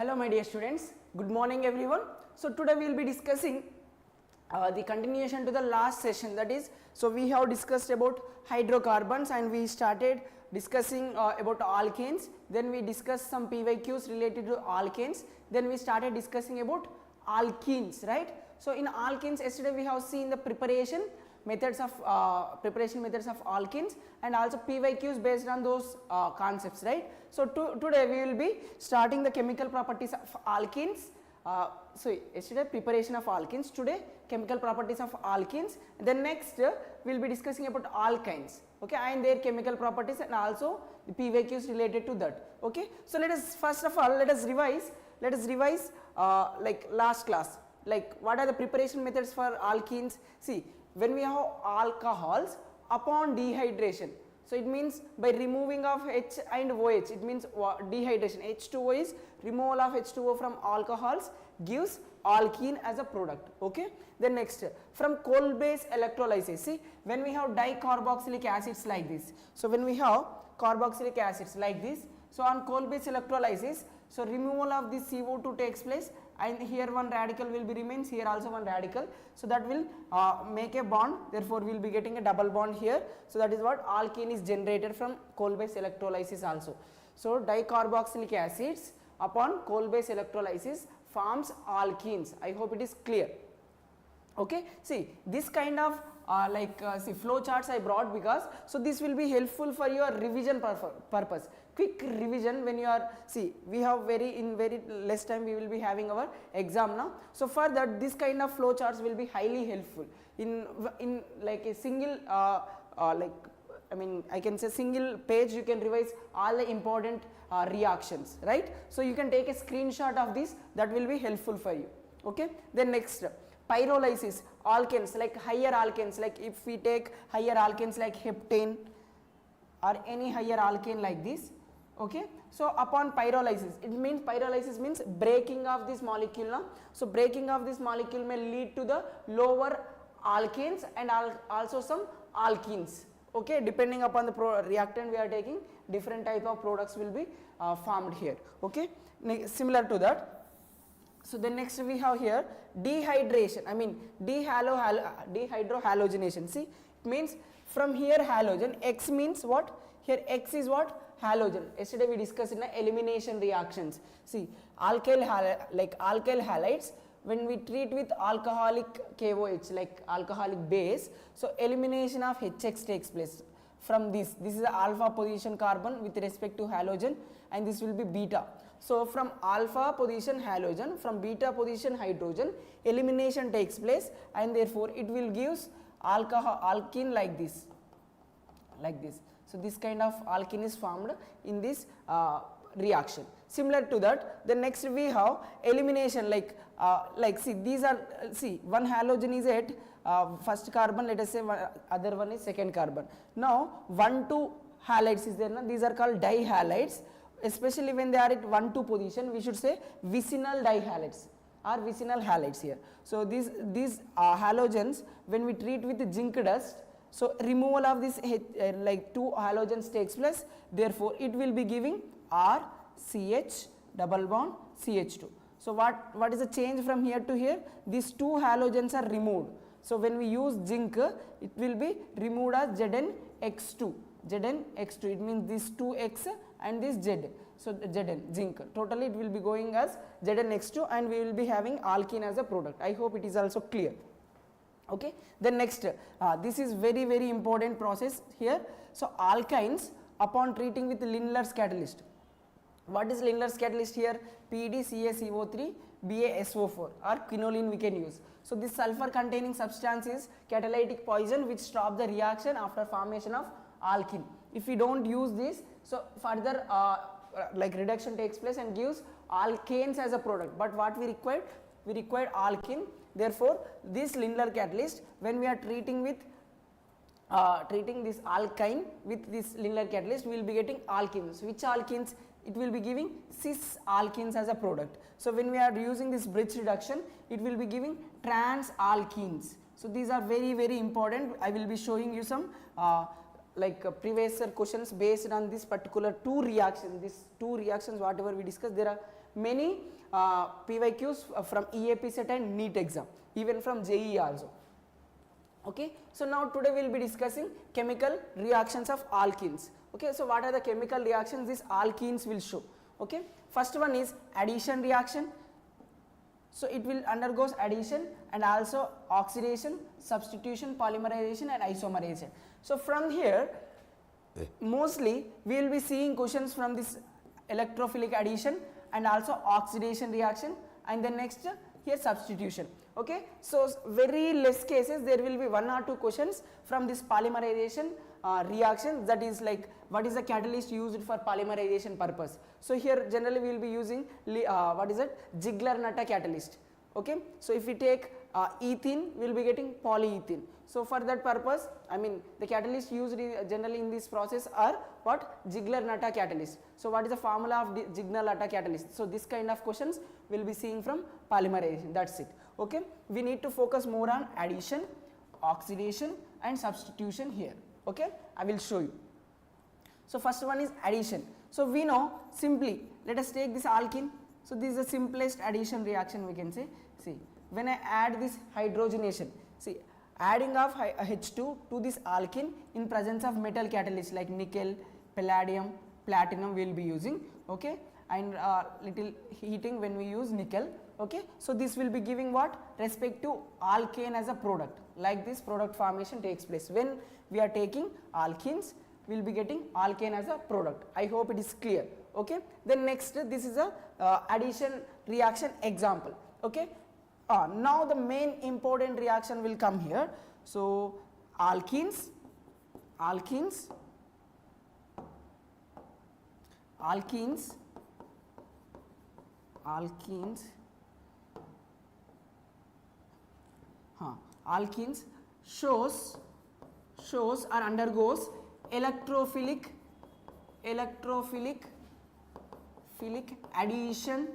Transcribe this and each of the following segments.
Hello my dear students, good morning everyone. So today we will be discussing the continuation to the last session, that is, so we have discussed about hydrocarbons and we started discussing about alkanes, then we discussed some PYQs related to alkanes, then we started discussing about alkenes, right. So in alkenes yesterday we have seen the preparation methods of alkenes and also PYQs based on those concepts, right. So today we will be starting the chemical properties of alkenes. So yesterday preparation of alkenes, today chemical properties of alkenes, then next we will be discussing about alkynes, okay, and their chemical properties and also the PYQs related to that, okay. So let us first of all let us revise like last class, like what are the preparation methods for alkenes. See, when we have alcohols upon dehydration, so it means by removing of H and OH, it means dehydration. H2O is removal of H2O from alcohols gives alkene as a product, okay. Then next, from coal base electrolysis, see, when we have dicarboxylic acids like this, so when we have carboxylic acids like this, so on coal base electrolysis, so removal of this CO2 takes place and here one radical will be remains, here also one radical, so that will make a bond, therefore we will be getting a double bond here. So that is what alkene is generated from coal base electrolysis also. So dicarboxylic acids upon coal base electrolysis forms alkenes. I hope it is clear, okay. See, this kind of see flow charts I brought because so this will be helpful for your revision purpose, quick revision when you are, see, we have in very less time we will be having our exam now. So for that this kind of flow charts will be highly helpful in like a single I can say single page you can revise all the important reactions, right. So you can take a screenshot of this, that will be helpful for you, okay. Then next, pyrolysis, alkanes, like higher alkanes, like if we take higher alkanes like heptane or any higher alkane like this, okay. So upon pyrolysis, it means pyrolysis means breaking of this molecule now. So breaking of this molecule may lead to the lower alkanes and also some alkenes, okay, depending upon the reactant we are taking, different type of products will be formed here, okay. Similar to that. So then next we have here dehydration, dehydrohalogenation. See, it means from here halogen, X means what? Here X is what? Halogen. Yesterday we discussed in the elimination reactions. See, alkyl halides, when we treat with alcoholic KOH, like alcoholic base, so elimination of HX takes place. From this is the alpha position carbon with respect to halogen and this will be beta. So from alpha position halogen, from beta position hydrogen, elimination takes place and therefore it will gives alkene like this. So this kind of alkene is formed in this reaction. Similar to that, the next we have elimination, like see, these are, see, one halogen is at first carbon, let us say other one is second carbon. Now 1,2 halides is there, now these are called dihalides. Especially when they are at 1,2 position, we should say vicinal dihalides or vicinal halides here. So these halogens, when we treat with zinc dust, so removal of this like 2 halogens takes place, therefore it will be giving RCH double bond CH2. So what is the change from here to here? These 2 halogens are removed. So when we use zinc, it will be removed as ZnX2. ZnX2, it means this 2X and this Z, so Zn, zinc, totally it will be going as ZnX2 and we will be having alkene as a product. I hope it is also clear, okay. Then next, this is very important process here. So alkynes upon treating with Lindlar's catalyst. What is Lindlar's catalyst here? PDCaCO3 BaSO4 or quinoline we can use. So this sulfur containing substance is catalytic poison which stop the reaction after formation of alkene. If we don't use this, so further like reduction takes place and gives alkanes as a product, but what we required alkene. Therefore this Lindlar catalyst, when we are treating with treating this alkyne with this Lindlar catalyst, we will be getting alkenes. Which alkenes? It will be giving cis alkenes as a product. So when we are using this bridge reduction, it will be giving trans alkenes. So these are very important. I will be showing you some previous questions based on this particular two reactions. These two reactions whatever we discussed, there are many PYQs from EAPCET and NEET exam, even from JEE also. Okay, so now today we will be discussing chemical reactions of alkenes. Okay, so what are the chemical reactions these alkenes will show? Okay, first one is addition reaction. So it will undergoes addition and also oxidation, substitution, polymerization and isomerization. So from here mostly we will be seeing questions from this electrophilic addition and also oxidation reaction, and then next here substitution. Okay, so very less cases there will be 1 or 2 questions from this polymerization reaction, that is like what is the catalyst used for polymerization purpose. So here generally we will be using what is it, Ziegler-Natta catalyst. Okay, so if we take ethene we will be getting polyethene. So for that purpose, I mean the catalyst used generally in this process are what, Ziegler-Natta catalyst. So what is the formula of Ziegler-Natta catalyst? So this kind of questions we will be seeing from polymerization, that's it. Okay, we need to focus more on addition, oxidation and substitution here. Okay, I will show you. So first one is addition. So we know simply, let us take this alkene. So this is the simplest addition reaction we can say. See, when I add this hydrogenation, see, adding of H2 to this alkene in presence of metal catalyst like nickel, palladium, platinum we will be using. Okay, and little heating when we use nickel. Okay, so this will be giving what, respect to alkane as a product, like this product formation takes place. When we are taking alkenes, we will be getting alkane as a product. I hope it is clear. Okay, then next this is a addition reaction example. Okay, now the main important reaction will come here. So alkenes shows or undergoes electrophilic addition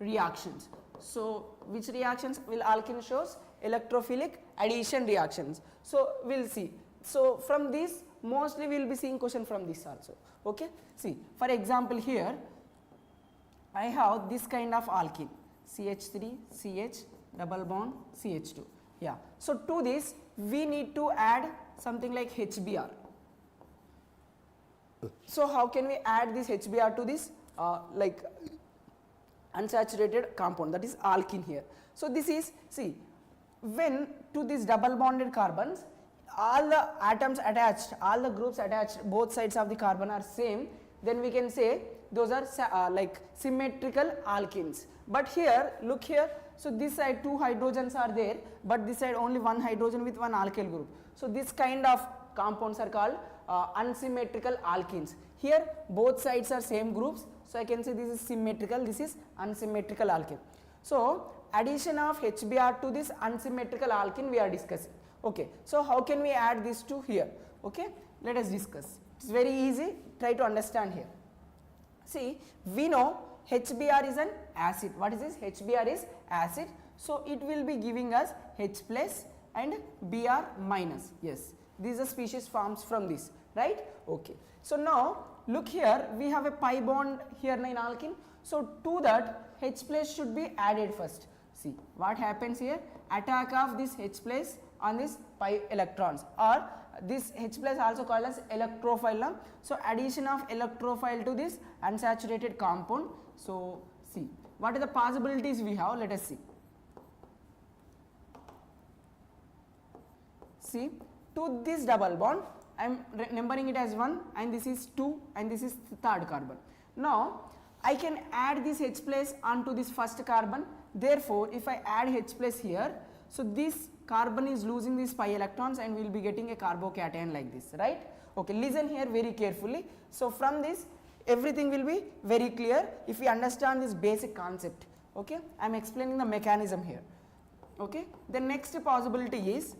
reactions. So which reactions will alkene shows? Electrophilic addition reactions. So we will see. So from this mostly we will be seeing question from this also. Okay, see, for example here I have this kind of alkene, CH3 CH double bond CH2. Yeah, so to this we need to add something like HBr. So how can we add this HBr to this like unsaturated compound, that is alkene here. So this is, see, when to these double bonded carbons all the atoms attached, all the groups attached, both sides of the carbon are same, then we can say those are like symmetrical alkenes. But here, look here, so this side 2 hydrogens are there, but this side only 1 hydrogen with 1 alkyl group. So this kind of compounds are called unsymmetrical alkenes. Here both sides are same groups, so I can say this is symmetrical, this is unsymmetrical alkene. So addition of HBr to this unsymmetrical alkene we are discussing. Okay, so how can we add this to here? Okay, let us discuss. It's very easy, try to understand here. See, we know HBr is an acid. What is this? HBr is acid. So it will be giving us H plus and Br minus. Yes, these are species forms from this, right? Okay. So now look here, we have a pi bond here in alkene. So to that H plus should be added first. See what happens here, attack of this H plus on this pi electrons, or this H plus also called as electrophile. So addition of electrophile to this unsaturated compound. So see what are the possibilities we have, let us see. See, to this double bond I am numbering it as 1 and this is 2 and this is third carbon. Now I can add this H plus onto this first carbon. Therefore if I add H plus here, so this carbon is losing these pi electrons and we will be getting a carbocation like this, right? Okay, listen here very carefully. So from this everything will be very clear if we understand this basic concept. Okay, I am explaining the mechanism here. Okay, the next possibility is,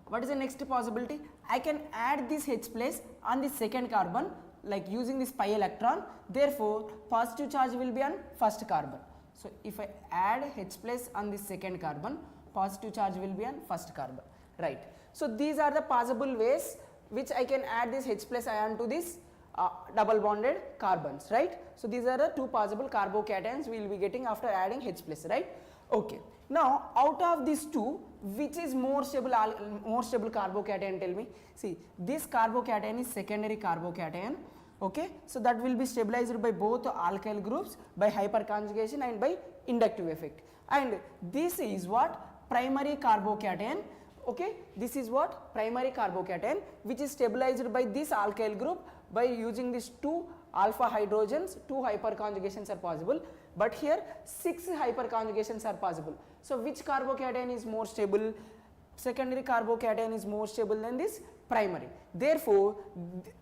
what is the next possibility? I can add this H plus on the second carbon like using this pi electron. Therefore positive charge will be on first carbon. So if I add H plus on the second carbon, positive charge will be on first carbon, right? So these are the possible ways which I can add this H plus ion to this double bonded carbons, right? So these are the two possible carbocations we will be getting after adding H plus, right? Okay. Now out of these two, which is more stable carbocation, tell me? See, this carbocation is secondary carbocation. Okay, so that will be stabilized by both alkyl groups by hyperconjugation and by inductive effect. And this is what? Primary carbocation. Okay, this is what? Primary carbocation, which is stabilized by this alkyl group by using these two alpha hydrogens. Two hyperconjugations are possible, but here 6 hyperconjugations are possible. So which carbocation is more stable? Secondary carbocation is more stable than this primary. Therefore,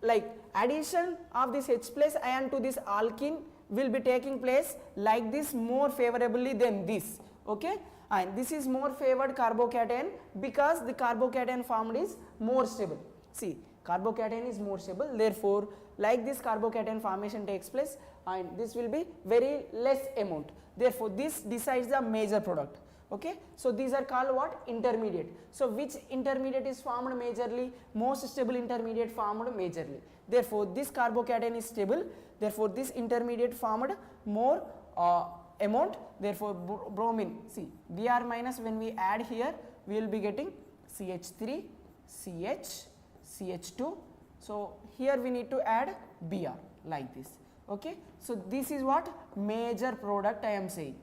like addition of this H plus ion to this alkene will be taking place like this more favorably than this. Okay, and this is more favored carbocation because the carbocation formed is more stable. See, carbocation is more stable, therefore like this carbocation formation takes place and this will be very less amount. Therefore, this decides the major product. Okay, so these are called what? Intermediate. So which intermediate is formed majorly? Most stable intermediate formed majorly. Therefore, this carbocation is stable. Therefore, this intermediate formed more amount. Therefore, bromine. See, Br minus when we add here, we will be getting CH3, CH, CH2. So here we need to add Br like this. Okay, so this is what? Major product I am saying.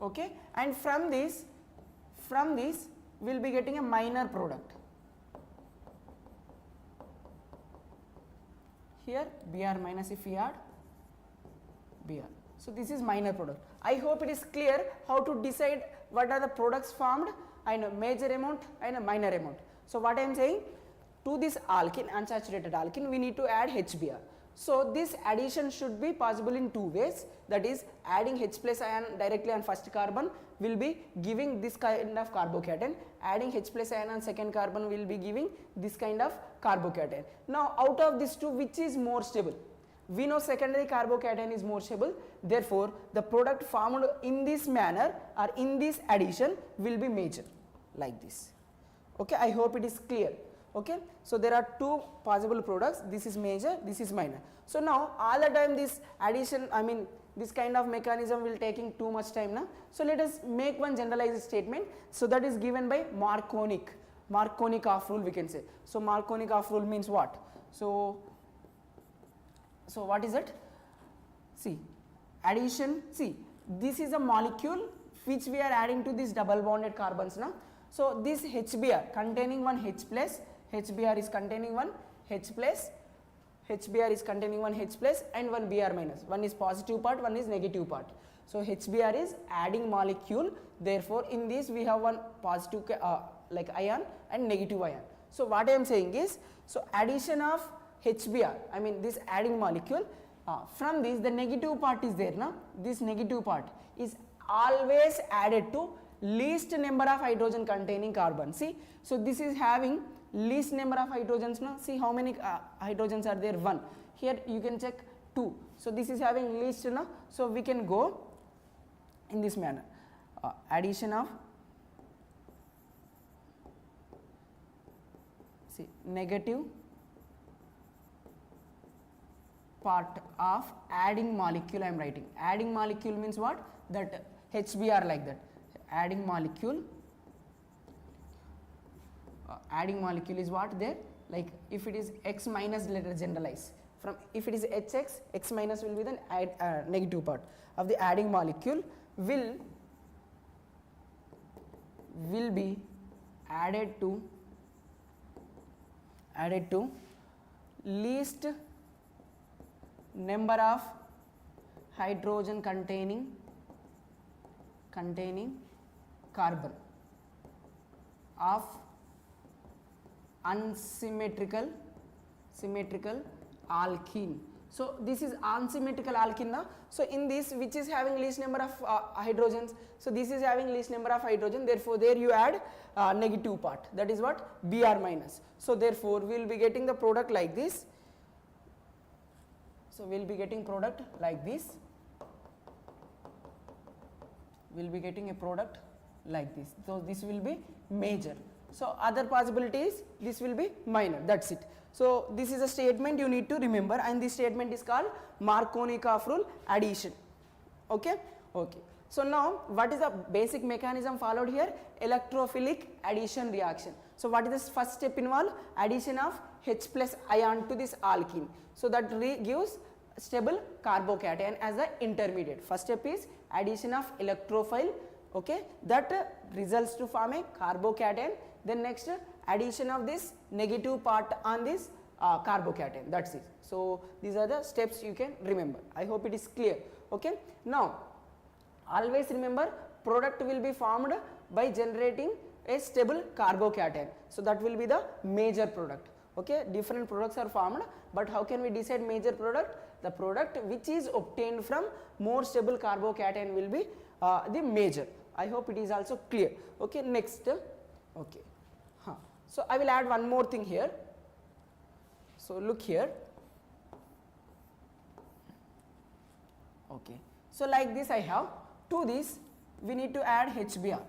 Okay, and from this we will be getting a minor product. Here Br minus if we add Br. So this is minor product. I hope it is clear how to decide what are the products formed and a major amount and a minor amount. So what I am saying, to this alkene, unsaturated alkene, we need to add HBr. So this addition should be possible in two ways, that is adding H plus ion directly on first carbon will be giving this kind of carbocation, adding H plus ion on second carbon will be giving this kind of carbocation. Now out of these two, which is more stable? We know secondary carbocation is more stable, therefore the product formed in this manner or in this addition will be major like this. Okay, I hope it is clear. Okay, so there are two possible products, this is major, this is minor. So now all the time this addition, I mean this kind of mechanism will taking too much time now. So let us make one generalized statement. So that is given by Marconic-Off rule we can say. So Marconic-Off rule means what? So what is it? See, addition, see this is a molecule which we are adding to these double bonded carbons now. So this HBr containing one H plus, HBr is containing one H plus, HBr is containing one H plus and one Br minus. One is positive part, one is negative part. So HBr is adding molecule. Therefore, in this we have one positive like ion and negative ion. So what I am saying is, so addition of HBr, I mean this adding molecule, from this the negative part is there now. This negative part is always added to least number of hydrogen containing carbon. See, so this is having least number of hydrogens now. See how many hydrogens are there? 1. Here you can check 2. So this is having least now. So we can go in this manner. Addition of, see, negative part of adding molecule I am writing. Adding molecule means what? That HBr like that. Adding molecule is what there? Like if it is X minus, let us generalize. From if it is HX, X minus will be the negative part of the adding molecule will be added to least number of hydrogen containing carbon of unsymmetrical alkene. So this is unsymmetrical alkene now. So in this, which is having least number of hydrogens, so this is having least number of hydrogen, therefore there you add negative part, that is what? Br minus. So therefore we will be getting the product like this. So we will be getting product like this. We will be getting a product like this. So this will be major. So other possibilities, this will be minor, that's it. So this is a statement you need to remember, and this statement is called Markovnikov rule addition. Okay. So now what is the basic mechanism followed here? Electrophilic addition reaction. So what is the first step involved? Addition of H plus ion to this alkene. So that gives stable carbocation as the intermediate. First step is addition of electrophile, okay, that results to form a carbocation. Then next, addition of this negative part on this carbocation, that's it. So these are the steps you can remember. I hope it is clear. Okay. Now always remember, product will be formed by generating a stable carbocation. So that will be the major product. Okay. Different products are formed, but how can we decide major product? The product which is obtained from more stable carbocation will be the major. I hope it is also clear. Okay. Next, okay. So I will add one more thing here. So look here. Okay. So like this I have, to this we need to add HBr.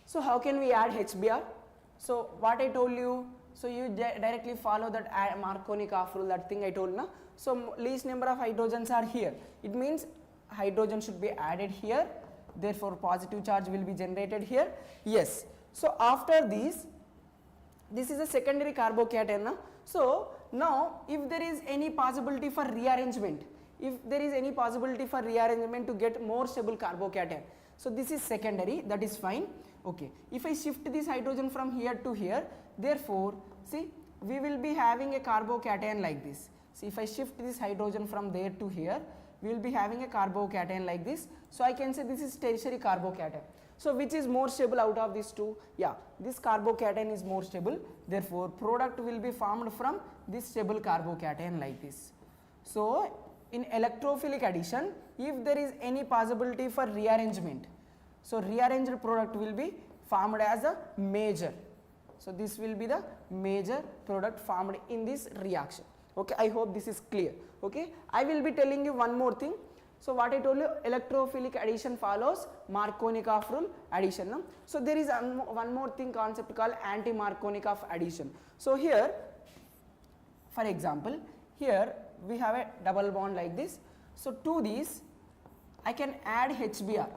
So how can we add HBr? So what I told you, so you directly follow that Markovnikov rule, that thing I told now. So least number of hydrogens are here. It means hydrogen should be added here, therefore positive charge will be generated here. Yes. So after this is a secondary carbocation now. So now if there is any possibility for rearrangement, to get more stable carbocation, so this is secondary, that is fine. Okay. If I shift this hydrogen from here to here, therefore see, we will be having a carbocation like this. See, if I shift this hydrogen from there to here, we will be having a carbocation like this. So I can say this is tertiary carbocation. So which is more stable out of these two? Yeah, this carbocation is more stable, therefore product will be formed from this stable carbocation like this. So in electrophilic addition, if there is any possibility for rearrangement, so rearranged product will be formed as a major. So this will be the major product formed in this reaction. Okay, I hope this is clear. Okay, I will be telling you one more thing. So what I told you, electrophilic addition follows Markovnikov rule addition. No? So there is one more thing, concept called anti-Markovnikov addition. So here, for example, here we have a double bond like this. So to this I can add HBr.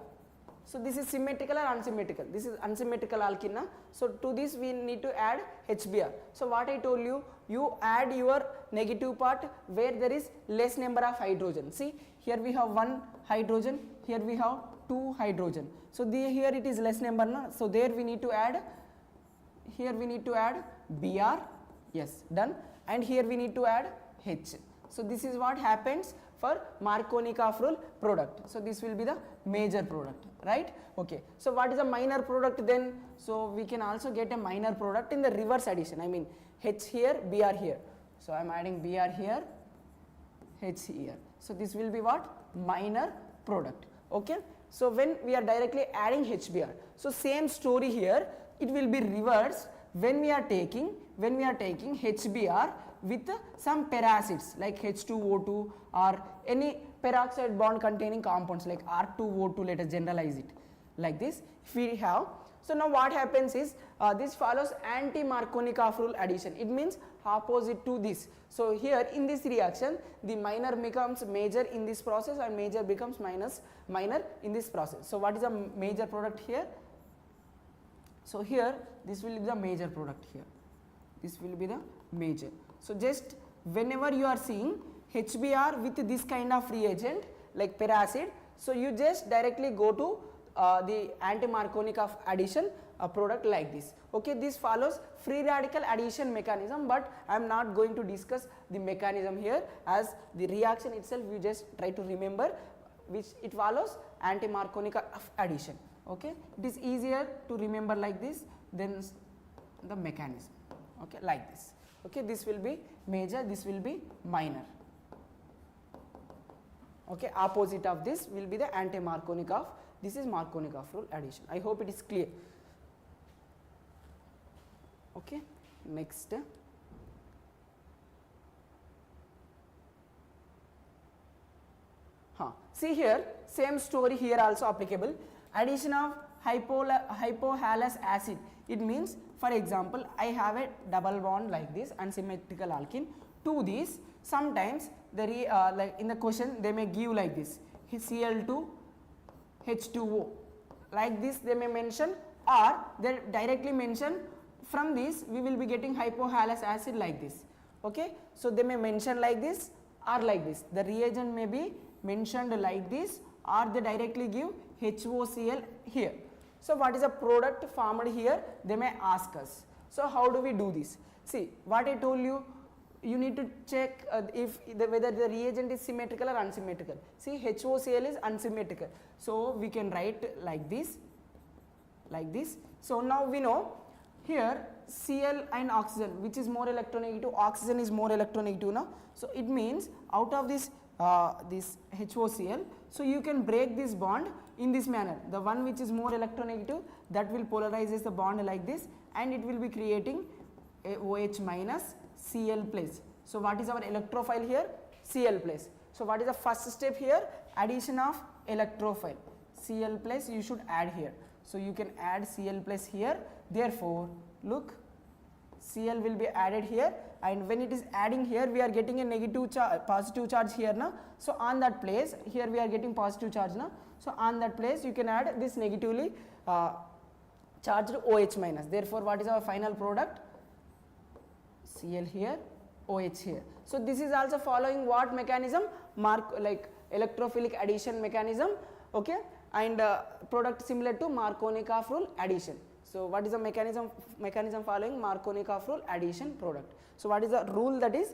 So this is symmetrical or unsymmetrical? This is unsymmetrical alkene. So to this we need to add HBr. So what I told you, you add your negative part where there is less number of hydrogen. See, here we have one hydrogen, here we have two hydrogen. So here it is less number, na? So there we need to add, here we need to add Br, yes, done, and here we need to add H. So this is what happens for Markovnikov rule product. So this will be the major product, right? Okay. So what is a minor product then? So we can also get a minor product in the reverse addition. I mean H here, Br here. So I am adding Br here, H here. So this will be what? Minor product. Okay. So when we are directly adding HBr, so same story here, it will be reversed when we are taking HBr with some peracids like H2O2 or any peroxide bond containing compounds like R2O2, let us generalize it like this. If we have, so now what happens is this follows anti-Markovnikov rule addition. It means opposite to this. So here in this reaction, the minor becomes major in this process and major becomes minor in this process. So what is a major product here? So here this will be the major product here. This will be the major. So just whenever you are seeing HBr with this kind of reagent like peracid, so you just directly go to the anti-Markovnikov addition product like this. Okay, this follows free radical addition mechanism, but I am not going to discuss the mechanism here, as the reaction itself you just try to remember, which it follows anti-Markovnikov addition. Okay, it is easier to remember like this than the mechanism. Okay, like this. Okay, this will be major, this will be minor. Okay, opposite of this will be the anti-Markovnikov. This is Markovnikov rule addition. I hope it is clear. Okay, next. See here, same story here also applicable. Addition of hypohalous acid. It means, for example, I have a double bond like this, unsymmetrical alkene. To this, sometimes like in the question they may give like this, Cl2 H2O, like this they may mention, or they directly mention from this we will be getting hypohalous acid like this. Okay, so they may mention like this or like this. The reagent may be mentioned like this, or they directly give HOCl here. So what is a product formed here, they may ask us. So how do we do this? See what I told you, you need to check whether the reagent is symmetrical or unsymmetrical. See, HOCl is unsymmetrical, so we can write like this, like this. So now we know here Cl and oxygen, which is more electronegative, oxygen is more electronegative now. So it means out of this this HOCl, so you can break this bond in this manner. The one which is more electronegative, that will polarize the bond like this, and it will be creating a OH minus Cl plus. So what is our electrophile here? Cl plus. So what is the first step here? Addition of electrophile. Cl plus you should add here. So you can add Cl plus here. Therefore, look, Cl will be added here, and when it is adding here, we are getting a negative charge, positive charge here now. So on that place, here we are getting positive charge now. So on that place, you can add this negatively charged OH minus. Therefore, what is our final product? Cl here, OH here. So this is also following what mechanism? Like electrophilic addition mechanism. Okay, and product similar to Markovnikov rule addition. So what is the mechanism following Markovnikov rule addition product? So what is the rule? That is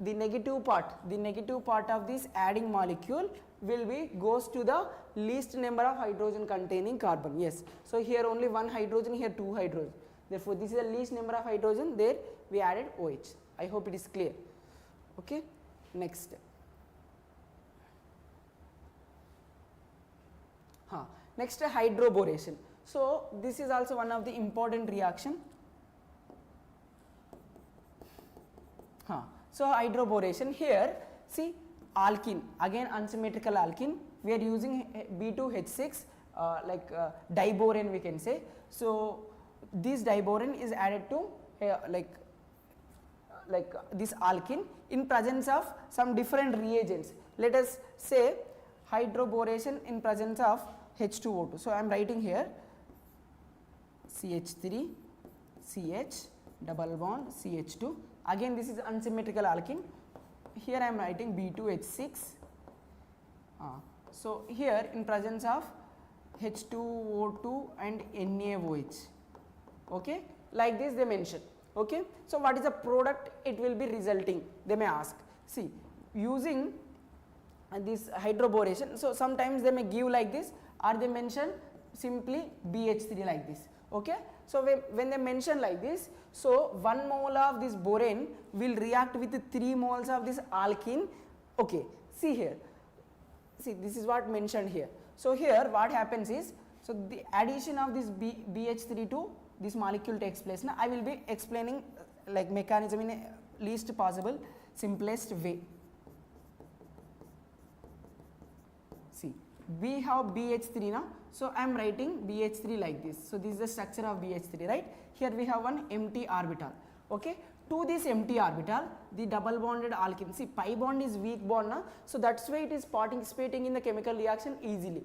the negative part of this adding molecule will be goes to the least number of hydrogen containing carbon. Yes, so here only one hydrogen, here two hydrogen. Therefore this is the least number of hydrogen, there we added OH. I hope it is clear. Okay, next. Next, hydroboration. So this is also one of the important reaction. So hydroboration, here see alkene, again unsymmetrical alkene, we are using B2H6 like diborane we can say. So this diborane is added to like this alkene in presence of some different reagents. Let us say hydroboration in presence of H2O2. So I am writing here CH3 CH double bond CH2. Again this is unsymmetrical alkene. Here I am writing B2H6. So here in presence of H2O2 and NaOH. Okay, like this they mention. Okay, so what is the product it will be resulting, they may ask. See, using this hydroboration, so sometimes they may give like this, or they mention simply BH3 like this. Okay, so when they mention like this, so 1 mole of this borane will react with 3 moles of this alkene. Okay, see here, see this is what mentioned here. So here what happens is, so the addition of this BH3 to this molecule takes place. Now I will be explaining like mechanism in a least possible simplest way. See, we have BH3 now, so I am writing BH3 like this. So this is the structure of BH3, right? Here we have one empty orbital. Okay, to this empty orbital, the double bonded alkene, see pi bond is weak bond now, so that's why it is participating in the chemical reaction easily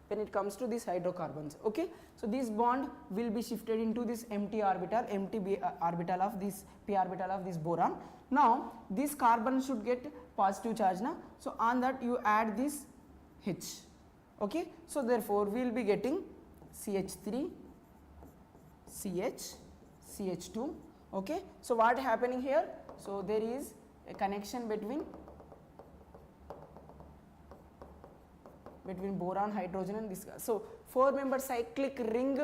when it comes to these hydrocarbons. Okay, so this bond will be shifted into this empty orbital, orbital of this p orbital of this boron. Now this carbon should get positive charge now, so on that you add this H. Okay, so therefore we will be getting CH3 CH CH2. Okay, so what happening here? So there is a connection between boron, hydrogen and this. So 4-member cyclic ring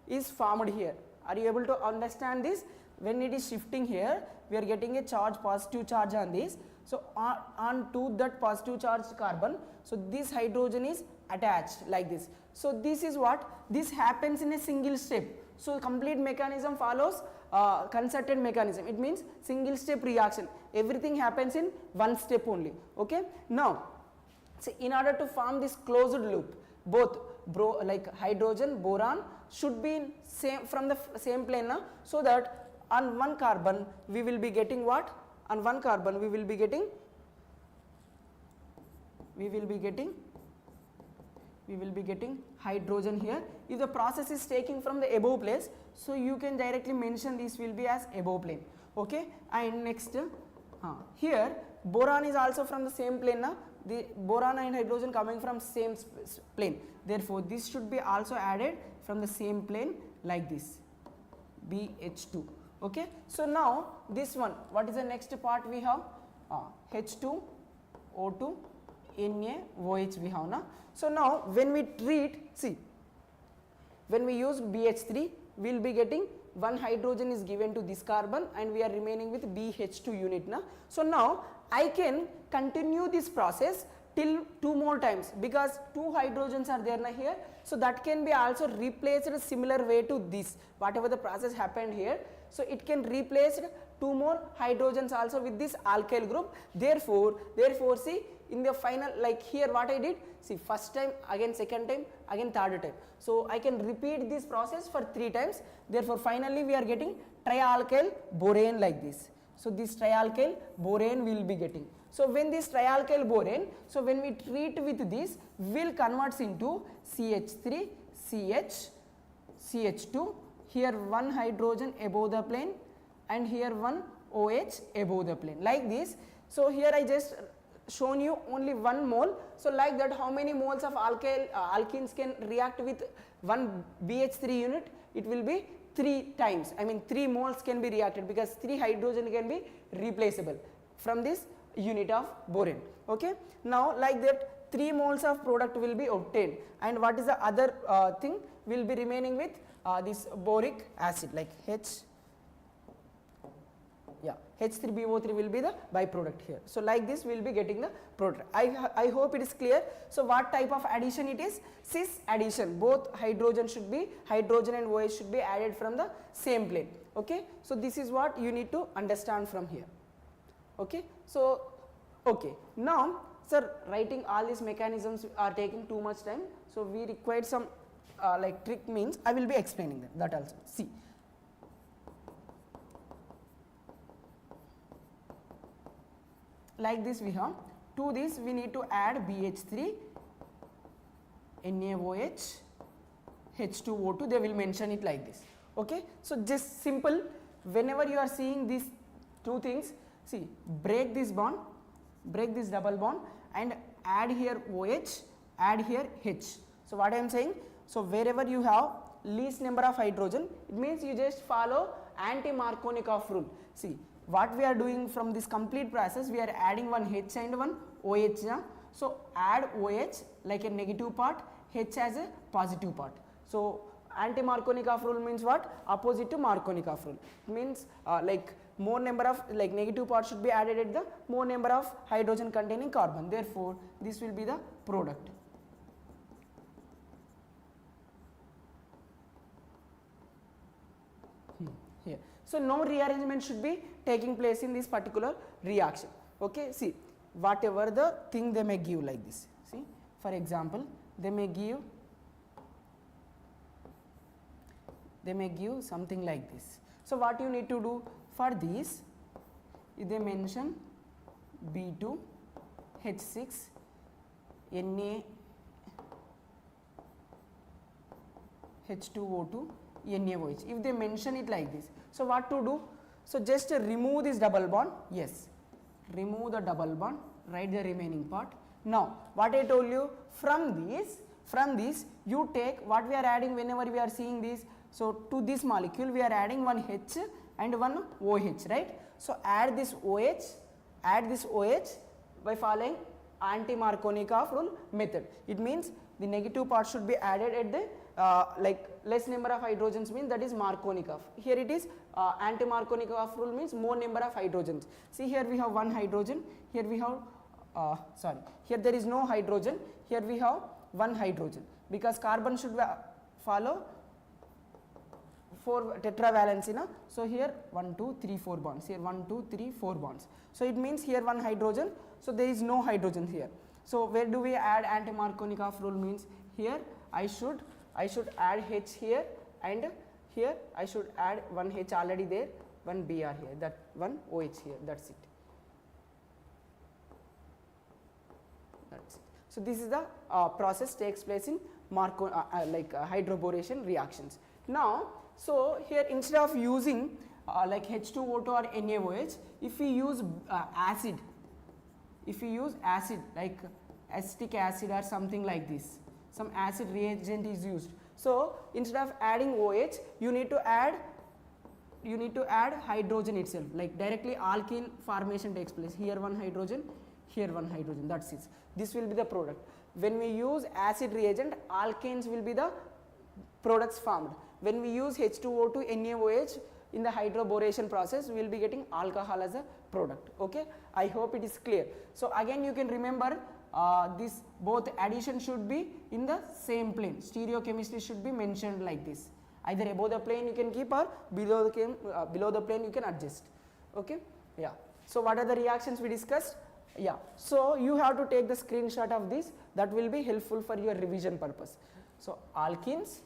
is formed here. Are you able to understand this? When it is shifting here, we are getting a charge, positive charge on this. So on to that positive charged carbon, so this hydrogen is attached like this. So this is what, this happens in a single step. So complete mechanism follows concerted mechanism. It means single step reaction. Everything happens in one step only. Okay. Now, so in order to form this closed loop, both like hydrogen, boron should be in from the same plane now, so that on one carbon we will be getting what? On one carbon we will be getting hydrogen here. If the process is taking from the above place, so you can directly mention this will be as above plane. Okay, and next here boron is also from the same plane now, the boron and hydrogen coming from same plane, therefore this should be also added from the same plane like this, BH2. Okay, so now this one, what is the next part we have? H2O2 NaOH we have now. So now when we treat, see, when we use BH3, we will be getting one hydrogen is given to this carbon and we are remaining with BH2 unit now. So now I can continue this process till 2 more times, because 2 hydrogens are there now here, so that can be also replaced a similar way to this, whatever the process happened here, so it can replace 2 more hydrogens also with this alkyl group. Therefore see, in the final, like here what I did, see, first time, again second time, again third time, so I can repeat this process for 3 times. Therefore finally we are getting trialkyl borane like this. So this trialkyl borane we will be getting. So when this trialkyl borane, so when we treat with this, will converts into CH3, CH, CH2, here one hydrogen above the plane and here one OH above the plane like this. So here I just shown you only 1 mole. So like that, how many moles of alkenes can react with one BH3 unit? It will be 3 times, I mean 3 moles can be reacted, because 3 hydrogen can be replaceable from this unit of borane. Okay, now like that 3 moles of product will be obtained, and what is the other thing will be remaining with this boric acid, like H3BO3 will be the byproduct here. So like this we will be getting the product. I hope it is clear. So what type of addition it is? Cis addition. Both hydrogen and OH should be added from the same plane. Okay, so this is what you need to understand from here. Okay, so okay, now sir, writing all these mechanisms are taking too much time, so we require some like trick means I will be explaining them, that also. See, like this we have, to this we need to add BH3, NaOH, H2O2, they will mention it like this. Okay, so just simple, whenever you are seeing these 2 things, see, break this bond, break this double bond and add here OH, add here H. So what I am saying, so wherever you have least number of hydrogen, it means you just follow anti-Markovnikov rule. See, what we are doing from this complete process, we are adding one H and one OH now. So add OH like a negative part, H as a positive part. So anti-Markovnikov rule means what? Opposite to Markovnikov rule. It means like more number of like negative parts should be added at the more number of hydrogen containing carbon. Therefore this will be the product. Here. So no rearrangement should be taking place in this particular reaction. Okay, see, whatever the thing they may give like this. See, for example, they may give something like this. So what you need to do for this, if they mention B2 H6 Na H2O2 NaOH, if they mention it like this, so what to do? So just remove this double bond, yes, remove the double bond, write the remaining part. Now what I told you, from this you take what we are adding whenever we are seeing this. So to this molecule we are adding one H and one OH, right? So add this OH by following anti-Markovnikov rule method. It means the negative part should be added at the like less number of hydrogens, means that is Markovnikov. Here it is anti-Markovnikov rule means more number of hydrogens. See, here we have one hydrogen, here we have here there is no hydrogen, here we have one hydrogen, because carbon should follow 4 tetravalency na. So here 1 2 3 4 bonds, here 1 2 3 4 bonds. So it means here one hydrogen, so there is no hydrogen here. So where do we add anti-Markovnikov rule means here I should add H here, and here I should add one H already there, one Br here, that one OH here, that's it. That's it. So this is the process takes place in hydroboration reactions. Now, so here instead of using like H2O2 or NaOH, if we use acid, like acetic acid or something like this, some acid reagent is used. So instead of adding OH, you need to add hydrogen itself, like directly alkene formation takes place. Here one hydrogen, here one hydrogen, that's it. This will be the product. When we use acid reagent, alkanes will be the products formed. When we use H2O2 NaOH in the hydroboration process, we will be getting alcohol as a product. Okay, I hope it is clear. So again you can remember this both addition should be in the same plane. Stereochemistry should be mentioned like this. Either above the plane you can keep, or below the plane you can adjust. Okay, yeah. So what are the reactions we discussed? Yeah, so you have to take the screenshot of this, that will be helpful for your revision purpose. So alkenes,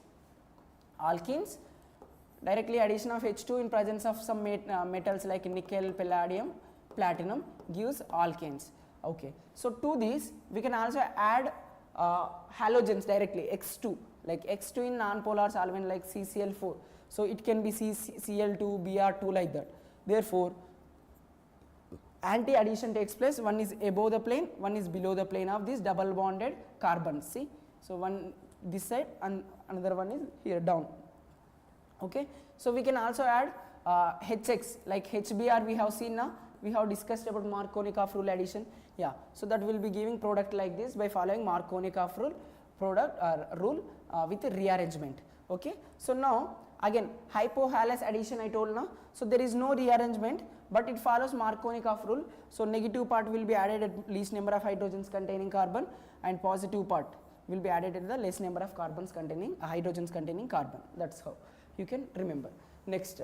directly addition of H2 in presence of some metals like nickel, palladium, platinum gives alkanes. Okay, so to this we can also add halogens directly, X2, like X2 in non-polar solvent like CCl4. So it can be Cl2, Br2 like that. Therefore, anti-addition takes place, one is above the plane, one is below the plane of these double bonded carbons. See, so one this side and another one is here down. Okay, so we can also add HX, like HBr we have seen now, we have discussed about Markovnikov rule addition. Yeah, so that will be giving product like this by following Markovnikov rule rule with rearrangement. Okay, so now again hypohalous addition I told now, so there is no rearrangement, but it follows Markovnikov rule. So negative part will be added at least number of hydrogens containing carbon, and positive part will be added at the less number of carbons containing hydrogens containing carbon. That's how you can remember. Next,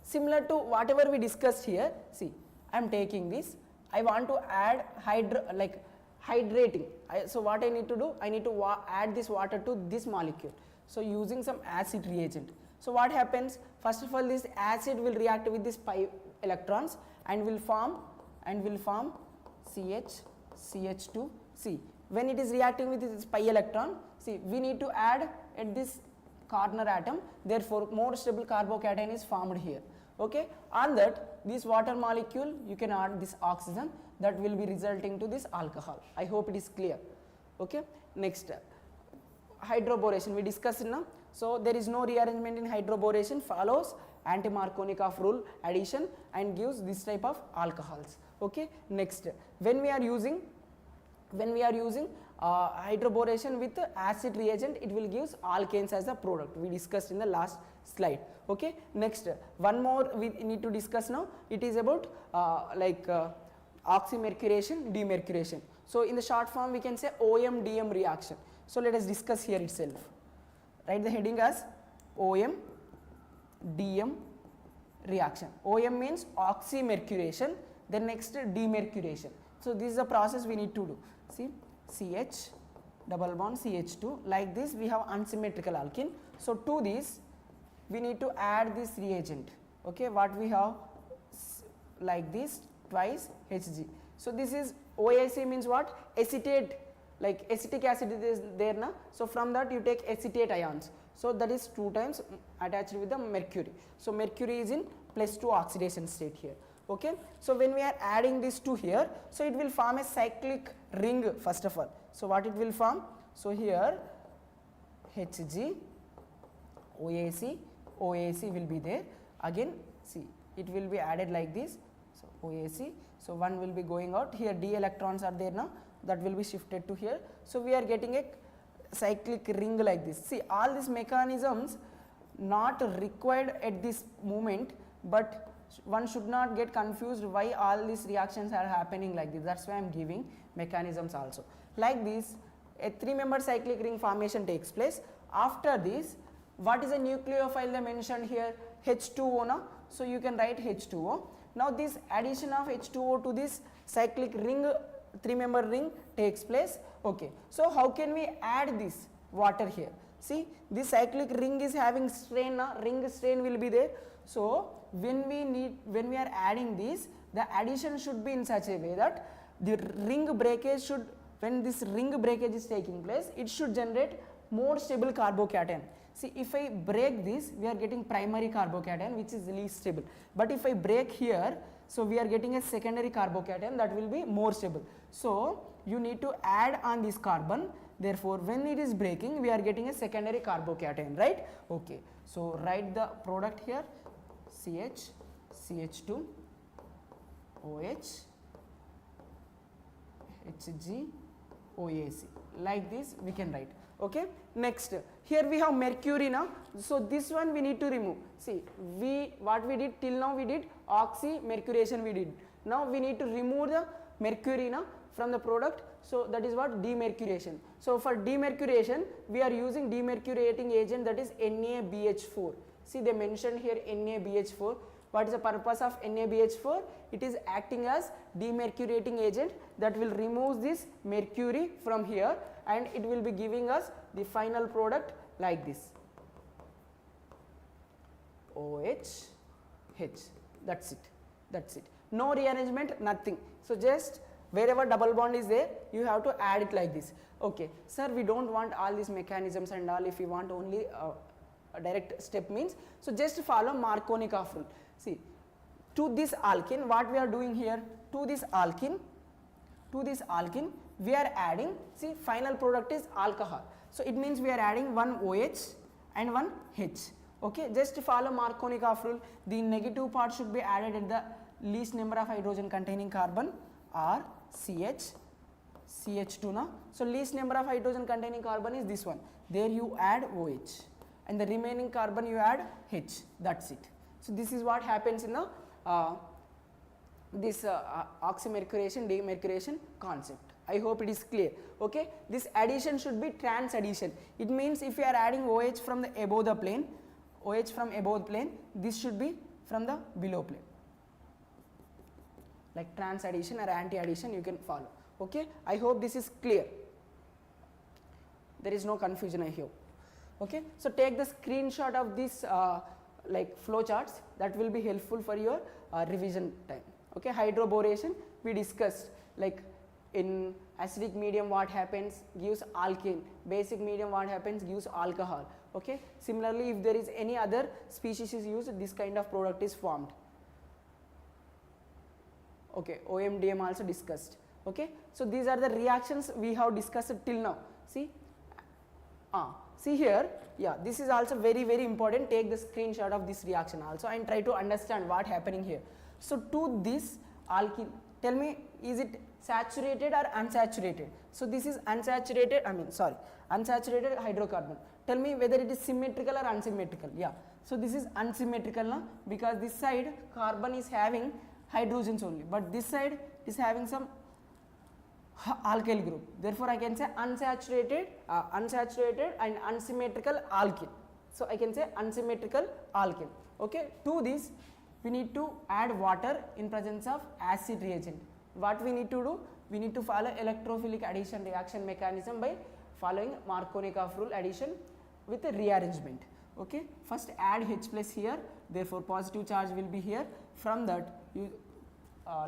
similar to whatever we discussed here, see, I am taking this, I want to add hydrating. So what I need to do, I need to add this water to this molecule. So using some acid reagent. So what happens? First of all, this acid will react with these pi electrons and will form CH2. See, when it is reacting with this pi electron, see, we need to add at this corner atom, therefore more stable carbocation is formed here. Okay, on that this water molecule you can add this oxygen, that will be resulting to this alcohol. I hope it is clear. Okay, next, hydroboration we discussed now. So there is no rearrangement in hydroboration, follows anti-Markovnikov rule addition and gives this type of alcohols. Okay, next, when we are using hydroboration with acid reagent, it will give alkanes as a product, we discussed in the last slide. Okay, next, one more we need to discuss now, it is about oxymercuration, demercuration. So in the short form we can say OM-DM reaction. So let us discuss here itself. Write the heading as OM-DM reaction. OM means oxymercuration, then next demercuration. So this is the process we need to do. See, CH double bond CH2, like this we have unsymmetrical alkene. So to this we need to add this reagent. Okay, what we have like this twice Hg. So this is OAC means what? Acetate, like acetic acid is there na. So from that you take acetate ions. So that is 2 times attached with the mercury. So mercury is in +2 oxidation state here. Okay, so when we are adding this to here, so it will form a cyclic ring first of all. So what it will form? So here Hg, OAC, OAC will be there. Again, see, it will be added like this. So OAC, so one will be going out. Here d electrons are there now, that will be shifted to here. So we are getting a cyclic ring like this. See, all these mechanisms not required at this moment, but one should not get confused why all these reactions are happening like this. That's why I am giving mechanisms also. Like this, a 3-member cyclic ring formation takes place. After this, what is a nucleophile they mentioned here? H2O now. So you can write H2O. Now this addition of H2O to this cyclic ring 3-member ring takes place. Okay, so how can we add this water here? See, this cyclic ring is having strain, ring strain will be there. So when we are adding this, the addition should be in such a way that the ring breakage should, when this ring breakage is taking place, it should generate more stable carbocation. See, if I break this, we are getting primary carbocation which is least stable. But if I break here, so we are getting a secondary carbocation that will be more stable. So you need to add on this carbon. Therefore, when it is breaking, we are getting a secondary carbocation, right? Okay. So write the product here: CH, CH2, OH, Hg, OAC. Like this we can write. Okay. Next, here we have mercury now. So this one we need to remove. See, what we did till now, we did oxymercuration we did. Now we need to remove the mercury now from the product. So that is what demercuration. So for demercuration, we are using demercurating agent, that is NaBH4. See, they mentioned here NaBH4. What is the purpose of NaBH4? It is acting as demercurating agent that will remove this mercury from here, and it will be giving us the final product like this: OH, H. That's it. That's it. No rearrangement, nothing. So just wherever double bond is there, you have to add it like this. Okay, sir, we don't want all these mechanisms and all. If you want only a direct step means, so just follow Markovnikov rule. See, to this alkene, what we are doing here, to this alkene, we are adding, see, final product is alcohol. So it means we are adding one OH and one H. Okay, just follow Markovnikov rule. The negative part should be added at the least number of hydrogen containing carbon, or CH, CH2 now. So least number of hydrogen containing carbon is this one. There you add OH, and the remaining carbon you add H. That's it. So this is what happens in the oxymercuration, demercuration concept. I hope it is clear. Okay, this addition should be trans addition. It means if you are adding OH from the above the plane, OH from above the plane, this should be from the below plane. Like trans addition or anti addition, you can follow. Okay, I hope this is clear. There is no confusion, I hope. Okay, so take the screenshot of this like flow charts. That will be helpful for your revision time. Okay, hydroboration we discussed, like in acidic medium what happens, gives alkane. Basic medium what happens, gives alcohol. Okay, similarly if there is any other species is used, this kind of product is formed. Okay, OMDM also discussed. Okay, so these are the reactions we have discussed till now. See, see here, yeah, this is also very important. Take the screenshot of this reaction also and try to understand what happening here. So to this alkene, tell me, is it saturated or unsaturated? So this is unsaturated, unsaturated hydrocarbon. Tell me whether it is symmetrical or unsymmetrical. Yeah, so this is unsymmetrical now, because this side carbon is having hydrogens only, but this side is having some alkyl group. Therefore I can say unsaturated and unsymmetrical alkene. So I can say unsymmetrical alkene. Okay, to this we need to add water in presence of acid reagent. What we need to do? We need to follow electrophilic addition reaction mechanism by following Markovnikov rule, addition with a rearrangement. Okay, first add H plus here, therefore positive charge will be here. From that you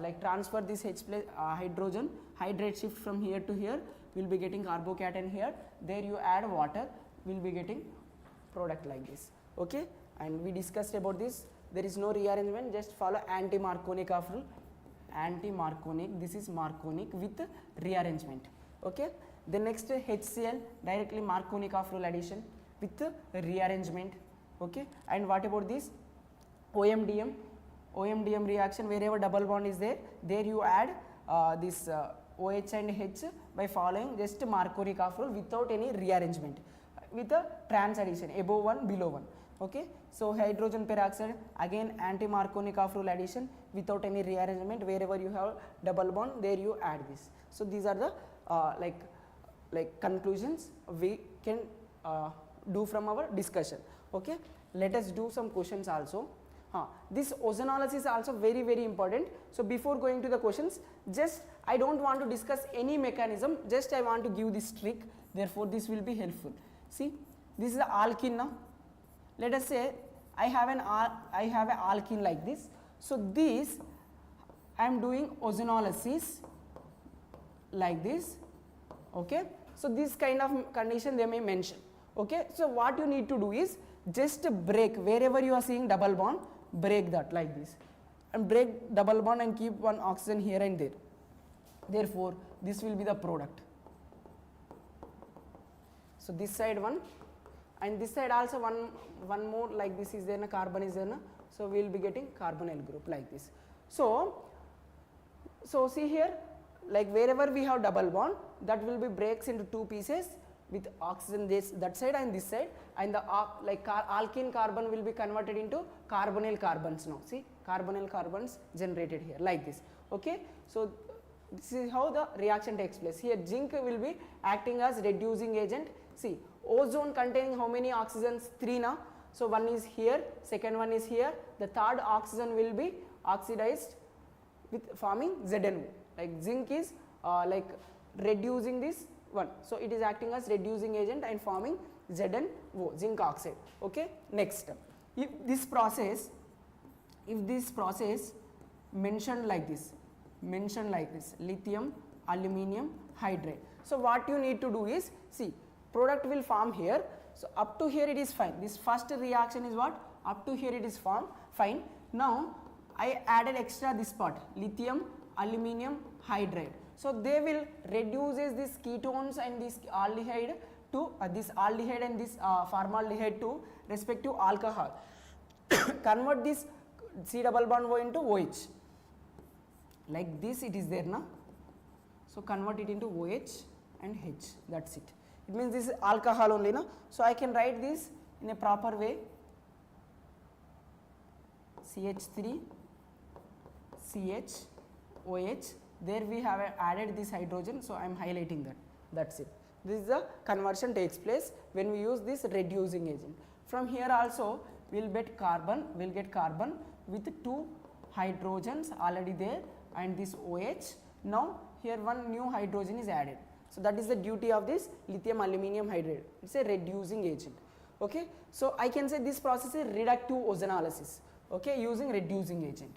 like transfer this H plus hydrogen, hydrate shift from here to here, we will be getting carbocation here. There you add water, we will be getting product like this. Okay, and we discussed about this. There is no rearrangement, just follow anti-Markovnikov rule. Anti-Markovnik, this is Markovnik with rearrangement. Okay, the next HCl, directly Markovnikov rule addition with rearrangement. Okay, and what about this OMDM? OMDM reaction, wherever double bond is there, there you add this OH and H by following just Markovnikov rule without any rearrangement, with a trans addition, above one, below one. Okay, so hydrogen peroxide, again anti-Markovnikov rule addition without any rearrangement. Wherever you have double bond, there you add this. So these are the like conclusions we can do from our discussion. Okay, let us do some questions also. This ozonolysis is also very important. So before going to the questions, just I don't want to discuss any mechanism, just I want to give this trick, therefore this will be helpful. See, this is the alkene now. Let us say I have an alkene like this. So this I am doing ozonolysis like this, okay. So this kind of condition they may mention, okay. So what you need to do is just break wherever you are seeing double bond, break that like this, and break double bond and keep one oxygen here and there. Therefore this will be the product. So this side one, and this side also one more like this is there, a carbon is there, so we will be getting carbonyl group like this. So see here, like wherever we have double bond, that will be breaks into two pieces with oxygen that side and this side, and the alkene carbon will be converted into carbonyl carbons now. See, carbonyl carbons generated here like this, okay. So this is how the reaction takes place. Here zinc will be acting as reducing agent. See, ozone containing how many oxygens? 3 now. So one is here, second one is here, the third oxygen will be oxidized with forming ZnO. Like zinc is like reducing this one, so it is acting as reducing agent and forming ZnO, zinc oxide, okay. Next, if this process mentioned like this, lithium aluminum hydride. So what you need to do is, see, product will form here. So up to here it is fine. This first reaction is what? Up to here it is fine. Now I added extra this part, lithium aluminum hydride. So they will reduces these ketones and this aldehyde to this aldehyde and this formaldehyde to respective alcohol. Convert this C double bond O into OH. Like this it is there now. So convert it into OH and H. That's it. It means this is alcohol only now. So I can write this in a proper way. CH3 CH OH. There we have added this hydrogen, so I am highlighting that. That's it. This is the conversion takes place when we use this reducing agent. From here also we will get carbon with two hydrogens already there and this OH. Now here one new hydrogen is added. So that is the duty of this lithium aluminum hydride. It's a reducing agent. Okay. So I can say this process is reductive ozonolysis. Okay, using reducing agent.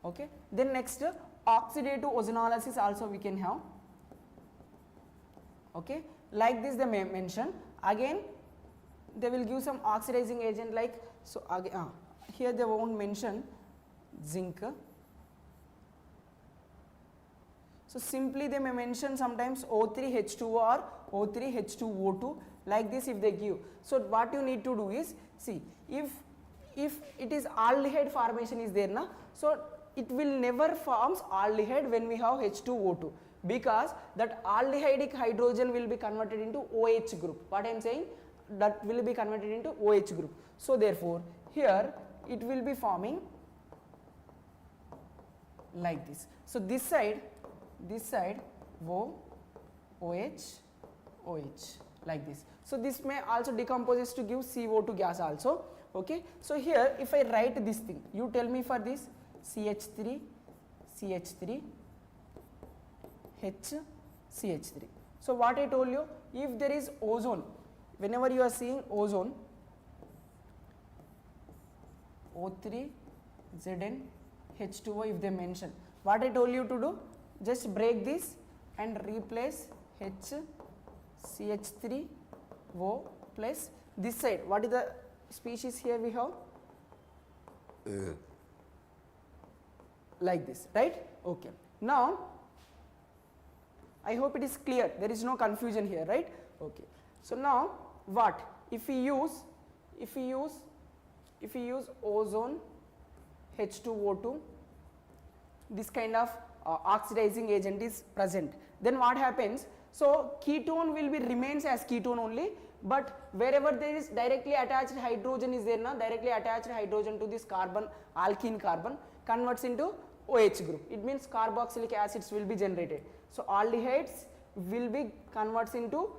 Okay. Then next, oxidative ozonolysis also we can have. Okay. Like this they may mention. Again they will give some oxidizing agent like, so again, here they won't mention zinc. So simply they may mention sometimes O3H2O or O3H2O2 like this if they give. So what you need to do is, see, if it is aldehyde formation is there na, so it will never forms aldehyde when we have H2O2, because that aldehydic hydrogen will be converted into OH group. What I am saying, that will be converted into OH group. So therefore here it will be forming like this. So this side O, OH, OH like this. So this may also decomposes to give CO2 gas also. Okay. So here if I write this thing, you tell me for this CH3, CH3, H, CH3. So what I told you, if there is ozone, whenever you are seeing ozone, O3, Zn, H2O if they mention, what I told you to do, just break this and replace H, CH3, O plus this side. What is the species here we have? Like this, right? Okay. Now I hope it is clear, there is no confusion here, right? Okay. So now what if we use ozone, H2O2, this kind of oxidizing agent is present, then what happens? So ketone will be remains as ketone only, but wherever there is directly attached hydrogen is there now, directly attached hydrogen to this carbon, alkene carbon converts into OH group. It means carboxylic acids will be generated. So aldehydes will be converts into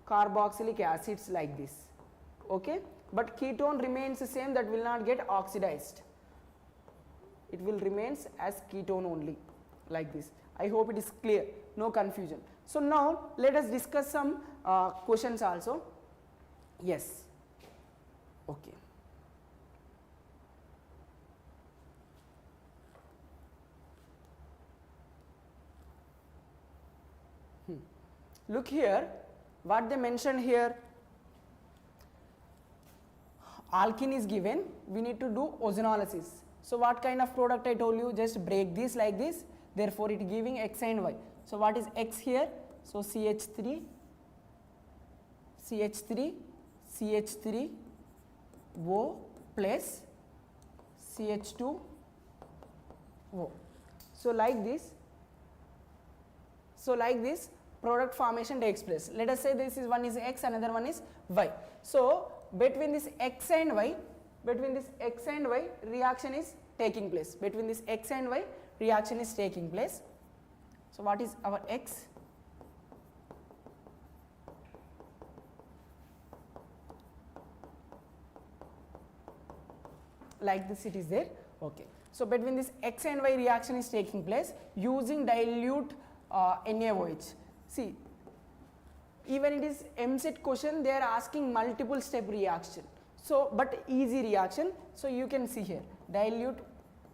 carboxylic acids like this. Okay, but ketone remains the same, that will not get oxidized. It will remains as ketone only like this. I hope it is clear, no confusion. So now let us discuss some questions also. Yes, okay. Look here, what they mentioned here, alkene is given, we need to do ozonolysis. So what kind of product I told you, just break this like this, therefore it giving X and Y. So what is X here? So CH3, CH3, CH3, O plus CH2, O. So like this, product formation takes place. Let us say this is one is X, another one is Y. So between this X and Y, reaction is taking place. Between this X and Y, reaction is taking place. So what is our X? Like this it is there. Okay. So between this X and Y reaction is taking place using dilute NaOH. See, even it is EAPCET question, they are asking multiple step reaction. So, but easy reaction. So you can see here, dilute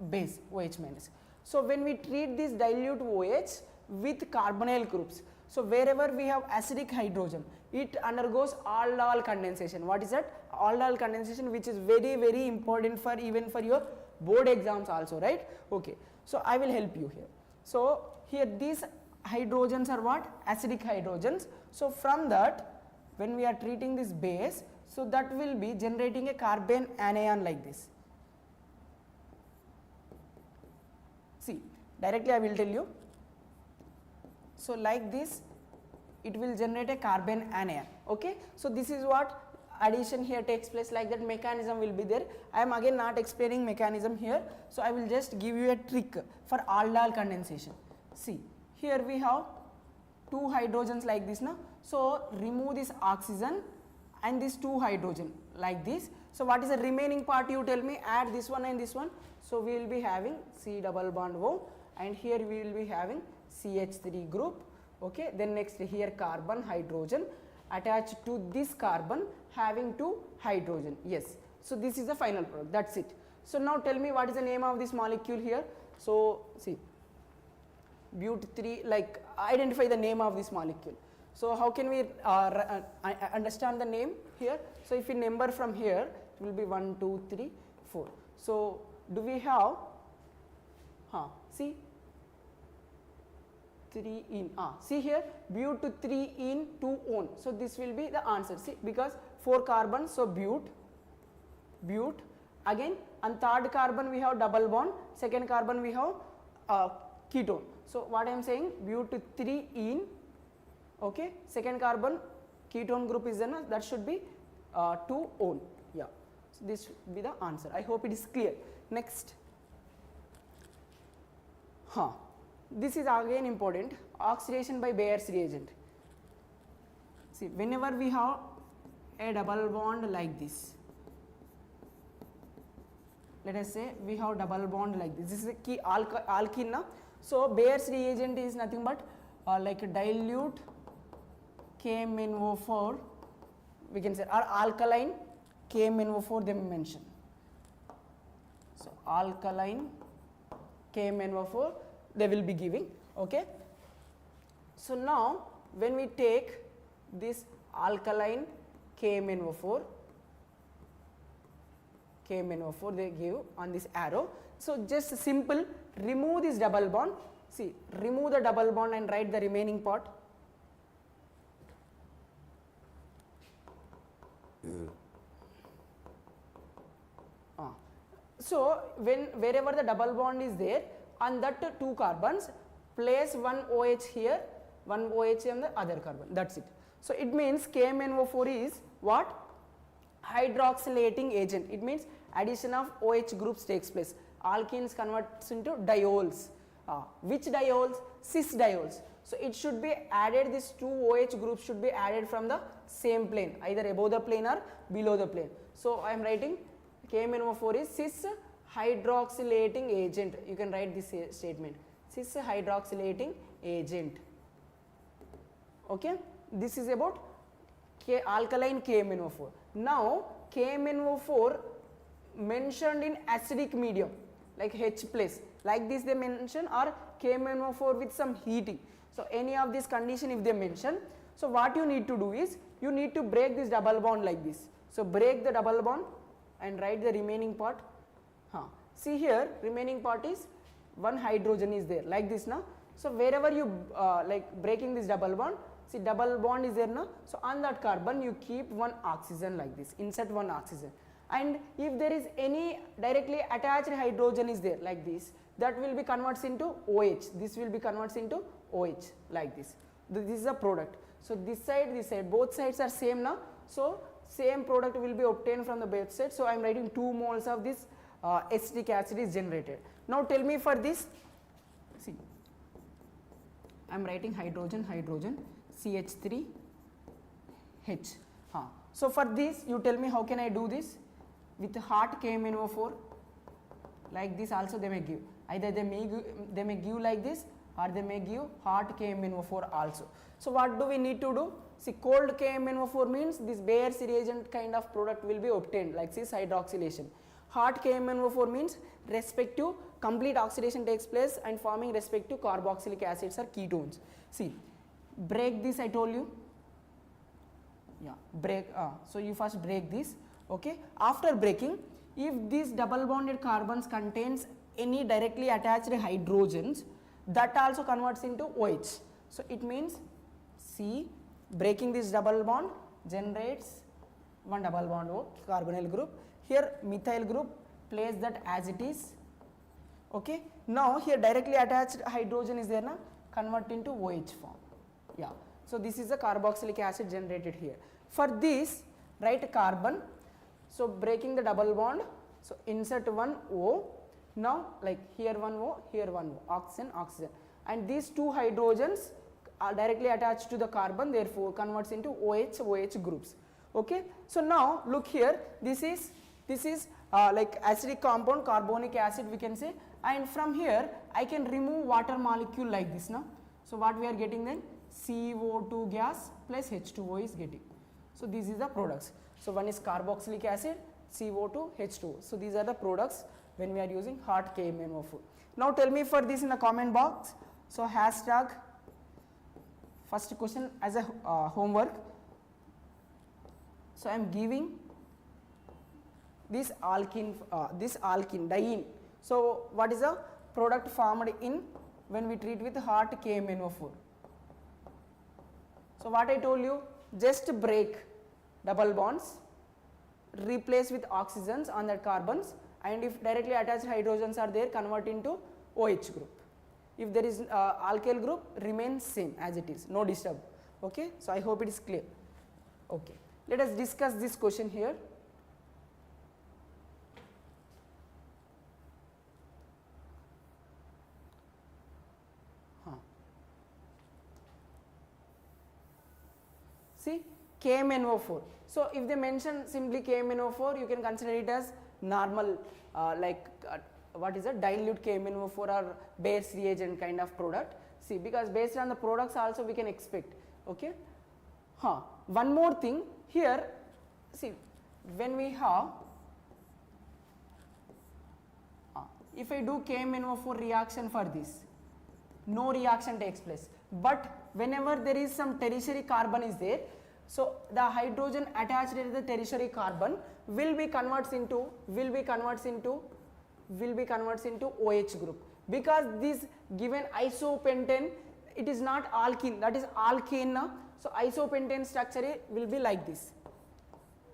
base OH minus. So when we treat this dilute OH with carbonyl groups, so wherever we have acidic hydrogen, it undergoes aldol condensation. What is that? Aldol condensation, which is very, very important for even for your board exams also, right? Okay. So I will help you here. So here these hydrogens are what? Acidic hydrogens. So from that, when we are treating this base, so that will be generating a carbon anion like this. See, directly I will tell you. So like this, it will generate a carbon anion. Okay. So this is what addition here takes place, like that mechanism will be there. I am again not explaining mechanism here. So I will just give you a trick for aldol condensation. See, here we have two hydrogens like this now. So remove this oxygen and this two hydrogen like this. So what is the remaining part, you tell me? Add this one and this one. So we will be having C double bond O, and here we will be having CH3 group. Okay. Then next here carbon hydrogen attached to this carbon having two hydrogen. Yes. So this is the final product. That's it. So now tell me what is the name of this molecule here. So see, but3, like identify the name of this molecule. So how can we understand the name here? So if we number from here, it will be 1, 2, 3, 4. So do we have, see, 3 in, see here, but3 in 2 on. So this will be the answer. See, because 4 carbons, so but, again, and third carbon we have double bond, second carbon we have ketone. So what I am saying, but3 in, okay, second carbon ketone group is there, that should be 2 on. Yeah. So this should be the answer. I hope it is clear. Next. This is again important, oxidation by Bayer's reagent. See, whenever we have a double bond like this, let us say we have double bond like this. This is a key alkene now. So Bayer's reagent is nothing but like a dilute KMnO4, we can say, or alkaline KMnO4 they mention. So alkaline KMnO4 they will be giving. Okay. So now when we take this alkaline KMnO4 they give on this arrow. So just simple, remove this double bond. See, remove the double bond and write the remaining part. So wherever the double bond is there, on that 2 carbons, place one OH here, one OH on the other carbon. That's it. So it means KMnO4 is what? Hydroxylating agent. It means addition of OH groups takes place. Alkenes converts into diols. Which diols? Cis diols. So it should be added, these 2 OH groups should be added from the same plane, either above the plane or below the plane. So I am writing KMnO4 is cis hydroxylating agent. You can write this statement. cis hydroxylating agent. Okay, this is about alkaline KMnO4. Now KMnO4 mentioned in acidic medium like H plus, like this they mention, or KMnO4 with some heating. So any of this condition if they mention, so what you need to do is you need to break this double bond like this. So break the double bond and write the remaining part. See here, remaining part is one hydrogen is there like this now. So wherever you like breaking this double bond, see double bond is there now. So on that carbon you keep one oxygen like this, insert one oxygen, and if there is any directly attached hydrogen is there like this, that will be converts into OH. This will be converts into OH like this. This is a product. So this side, both sides are same now. So same product will be obtained from the both sides. So I am writing 2 moles of this acetic acid is generated. Now tell me for this, see I am writing hydrogen CH3H. So for this you tell me how can I do this with hot KMnO4, like this also they may give, either they may give like this or they may give hot KMnO4 also. So what do we need to do? See, cold KMnO4 means this Bayer's reagent kind of product will be obtained like cis hydroxylation. Hot KMnO4 means respective complete oxidation takes place and forming respective carboxylic acids or ketones. See, break this I told you. Yeah, break. So you first break this. Okay. After breaking, if these double bonded carbons contains any directly attached hydrogens, that also converts into OH. So it means C, breaking this double bond generates one double bond O, carbonyl group. Here methyl group, place that as it is. Okay. Now here directly attached hydrogen is there now, convert into OH form. Yeah. So this is the carboxylic acid generated here. For this, write carbon. So breaking the double bond, so insert one O. Now like here one O, here one O, oxygen, oxygen, and these 2 hydrogens are directly attached to the carbon, therefore converts into OH groups. Okay. So now look here, this is like acidic compound, carbonic acid we can say, and from here I can remove water molecule like this now. So what we are getting then, CO2 gas plus H2O is getting. So these is the products. So one is carboxylic acid, CO2, H2O. So these are the products when we are using hot KMnO4. Now tell me for this in the comment box. So hashtag first question as a homework. So I am giving this alkene, diene. So what is the product formed in when we treat with hot KMnO4? So what I told you, just break double bonds, replace with oxygens on that carbons, and if directly attached hydrogens are there, convert into OH group. If there is alkyl group, remains same as it is, no disturb. Okay. So I hope it is clear. Okay. Let us discuss this question here. See, KMnO4. So if they mention simply KMnO4, you can consider it as normal what is a dilute KMnO4 or Bayer's reagent kind of product. See, because based on the products also we can expect. Okay. One more thing here, see, when we have if I do KMnO4 reaction for this, no reaction takes place, but whenever there is some tertiary carbon is there, so the hydrogen attached to the tertiary carbon will be converts into OH group, because this given isopentane, it is not alkene, that is alkane now. So isopentane structure will be like this.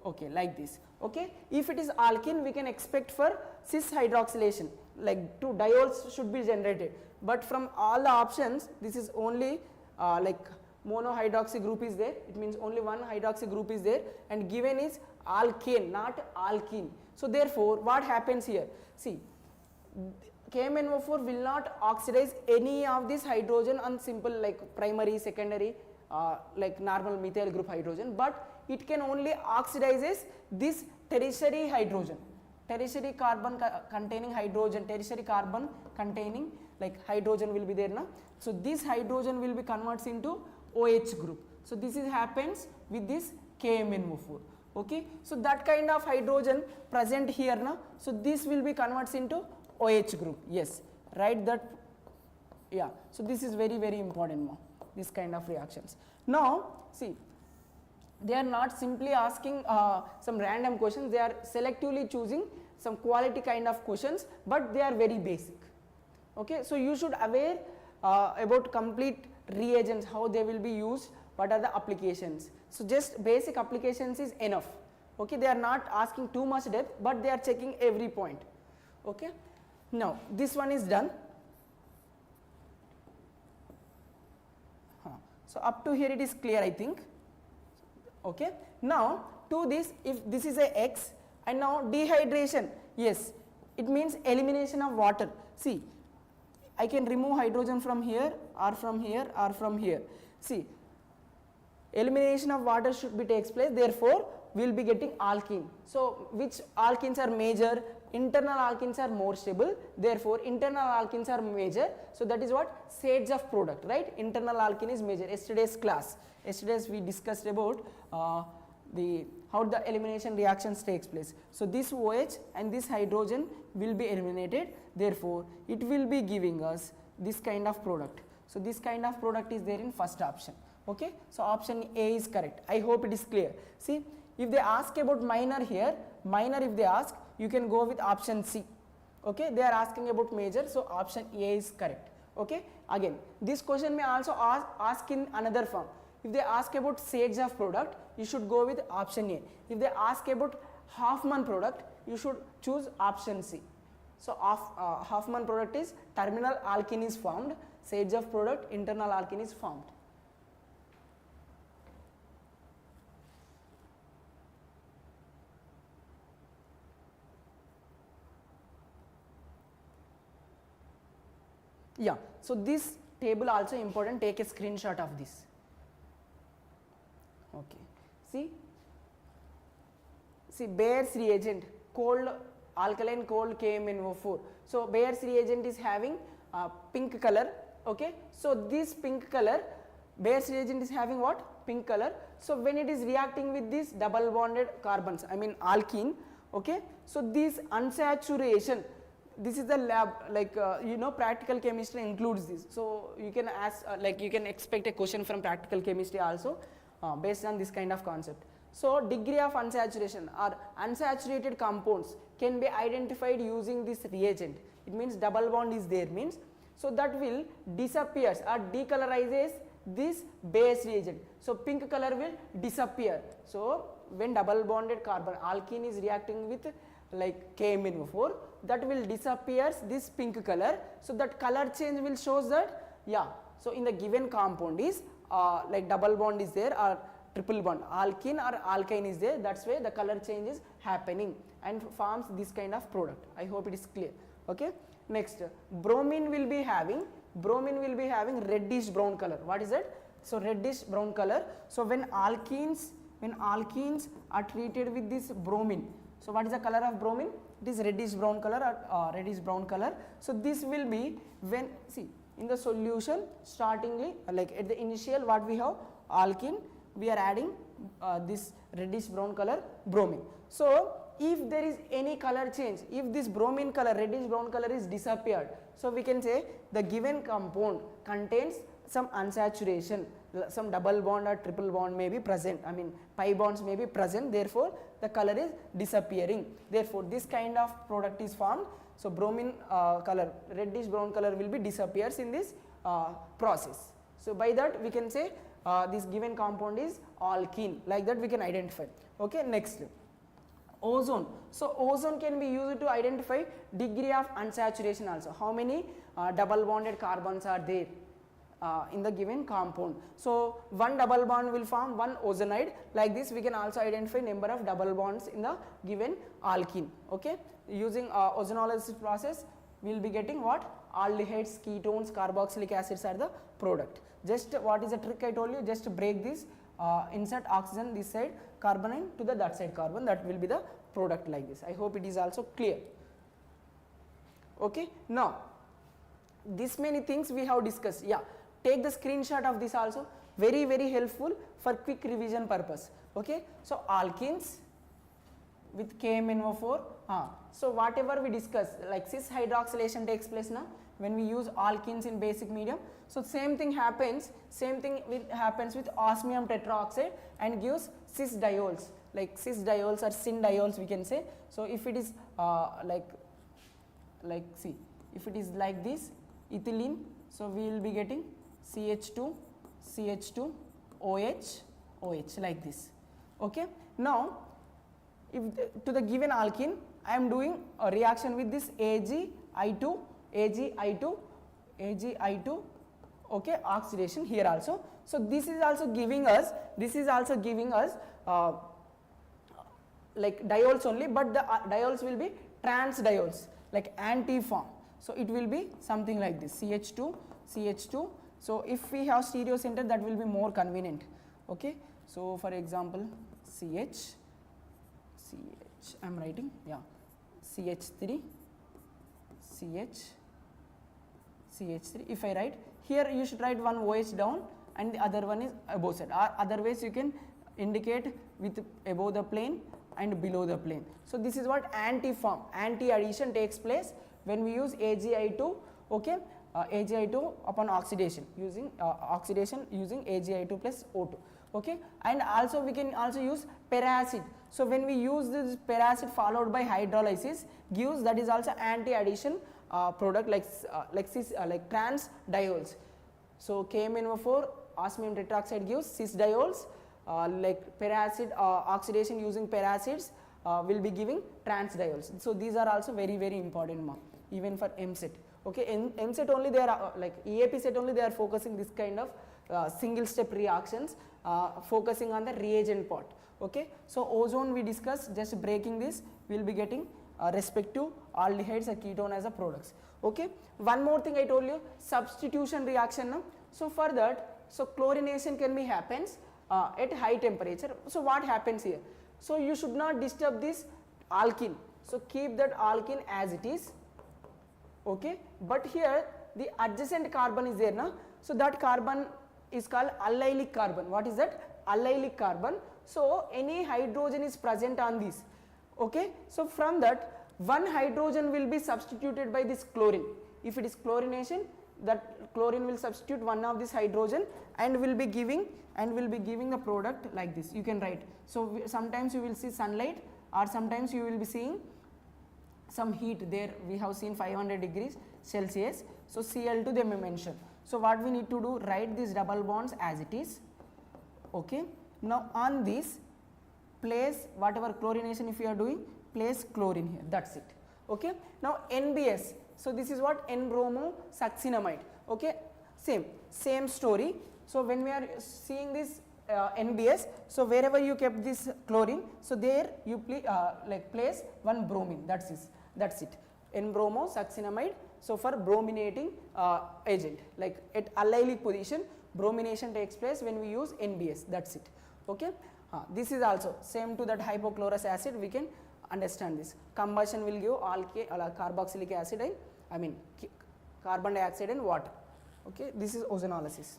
Okay, like this. Okay, if it is alkene, we can expect for cis hydroxylation, like 2 diols should be generated, but from all the options this is only like monohydroxy group is there, it means only one hydroxy group is there, and given is alkane, not alkene. So therefore what happens here, see, KMnO4 will not oxidize any of this hydrogen on simple like primary, secondary, like normal methyl group hydrogen, but it can only oxidizes this tertiary hydrogen, tertiary carbon containing hydrogen, tertiary carbon containing like hydrogen will be there now. So this hydrogen will be converts into OH group. So this is happens with this KMnO4. Okay, so that kind of hydrogen present here now. So this will be converts into OH group. Yes, right, that, yeah. So this is very important now, this kind of reactions. Now see, they are not simply asking some random questions, they are selectively choosing some quality kind of questions, but they are very basic. Okay, so you should aware about complete reagents, how they will be used, what are the applications. So just basic applications is enough. Okay, they are not asking too much depth, but they are checking every point. Okay, now this one is done. So up to here it is clear, I think. Okay, now to this, if this is a X, and now dehydration, yes, it means elimination of water. See, I can remove hydrogen from here or from here or from here. See, elimination of water should be takes place, therefore we will be getting alkene. So which alkenes are major? Internal alkenes are more stable, therefore internal alkenes are major. So that is what? Shades of product, right? Internal alkene is major. Yesterday's class, yesterday's we discussed about how the elimination reactions takes place. So this OH and this hydrogen will be eliminated, therefore it will be giving us this kind of product. So this kind of product is there in first option. Okay, so option A is correct. I hope it is clear. See, if they ask about minor here, minor if they ask, you can go with option C. Okay, they are asking about major, so option A is correct. Okay, again this question may also ask in another form. If they ask about shades of product, you should go with option A. If they ask about Hoffman product, you should choose option C. So Hoffman product is terminal alkene is formed, shades of product internal alkene is formed. Yeah, so this table also important, take a screenshot of this. Okay, see Bayer's reagent, cold alkaline cold KMnO4. So Bayer's reagent is having pink color. Okay, so this pink color, Bayer's reagent is having what? Pink color. So when it is reacting with these double bonded carbons, I mean alkene. Okay, so this unsaturation, this is the lab, like you know, practical chemistry includes this. So you can ask like you can expect a question from practical chemistry also based on this kind of concept. So degree of unsaturation or unsaturated compounds can be identified using this reagent. It means double bond is there means, so that will disappears or decolorizes this base reagent. So pink color will disappear. So when double bonded carbon alkene is reacting with like KMnO4, that will disappears this pink color. So that color change will shows that, yeah, so in the given compound is like double bond is there or triple bond, alkene or alkyne is there, that's why the color change is happening and forms this kind of product. I hope it is clear. Okay, next bromine will be having reddish brown color. What is that? So reddish brown color. So when alkenes are treated with this bromine, so what is the color of bromine? It is reddish brown color or reddish brown color. So this will be when, see, in the solution startingly, like at the initial what we have alkene, we are adding this reddish brown color bromine. So if there is any color change, if this bromine color, reddish brown color is disappeared, so we can say the given compound contains some unsaturation, some double bond or triple bond may be present, I mean pi bonds may be present, therefore the color is disappearing, therefore this kind of product is formed. So bromine color, reddish brown color will be disappears in this process. So by that we can say this given compound is alkene, like that we can identify. Okay, next ozone. So ozone can be used to identify degree of unsaturation also, how many double bonded carbons are there in the given compound. So one double bond will form one ozonide, like this we can also identify number of double bonds in the given alkene. Okay, using ozonolysis process we will be getting what? Aldehydes, ketones, carboxylic acids are the product. Just what is the trick I told you, just break this, insert oxygen this side, carbon to the that side carbon, that will be the product like this. I hope it is also clear. Okay, now this many things we have discussed. Yeah, take the screenshot of this also, very very helpful for quick revision purpose. Okay, so alkenes with KMnO4. So whatever we discuss, like cis hydroxylation takes place now when we use alkenes in basic medium. So same thing happens, happens with osmium tetroxide and gives cis diols, like cis diols or syn diols we can say. So if it is see, if it is like this ethylene, so we will be getting CH2, CH2, OH, OH like this. Okay, now if to the given alkene I am doing a reaction with this AgI2, okay, oxidation here also. So this is also giving us, like diols only, but the diols will be trans diols, like anti-form. So it will be something like this, CH2, CH2. So if we have stereo center, that will be more convenient. Okay, so for example CH, I am writing, yeah, CH3, CH3. If I write here, you should write one OH down and the other one is above side, or otherwise you can indicate with above the plane and below the plane. So this is what anti-form, anti-addition takes place when we use AgI2, okay, AgI2 upon oxidation, using AgI2 plus O2. Okay, and also we can also use peracid. So when we use this peracid followed by hydrolysis gives, that is also anti-addition product, like trans diols. So KMnO4 osmium tetroxide gives cis diols, like peracid oxidation using peracids will be giving trans diols. So these are also very very important even for EAPCET. Okay, in EAPCET only they are like EAPCET only they are focusing this kind of single step reactions, focusing on the reagent part. Okay, so ozone we discussed, just breaking this we will be getting respective aldehydes or ketone as a products. Okay, one more thing I told you, substitution reaction. No? So for that, so chlorination can be happens at high temperature. So what happens here? So you should not disturb this alkene, so keep that alkene as it is. Okay, but here the adjacent carbon is there now, so that carbon is called allylic carbon. What is that? Allylic carbon. So any hydrogen is present on this. Okay, so from that one hydrogen will be substituted by this chlorine. If it is chlorination, that chlorine will substitute one of this hydrogen and will be giving the product like this. You can write. So sometimes you will see sunlight, or sometimes you will be seeing some heat there. We have seen 500 degrees Celsius. So Cl2 they may mention. So what we need to do, write these double bonds as it is. Okay, now on this place whatever chlorination if you are doing, place chlorine here, that's it. Okay, now NBS, so this is what N-bromosuccinamide. Okay, same story. So when we are seeing this NBS, so wherever you kept this chlorine, so there you place one bromine, that's it, N-bromosuccinamide. So for brominating agent, like at allylic position, bromination takes place when we use NBS, that's it. Okay, this is also same to that hypochlorous acid, we can understand this. Combustion will give carboxylic acid and carbon dioxide and water. Okay, this is ozonolysis.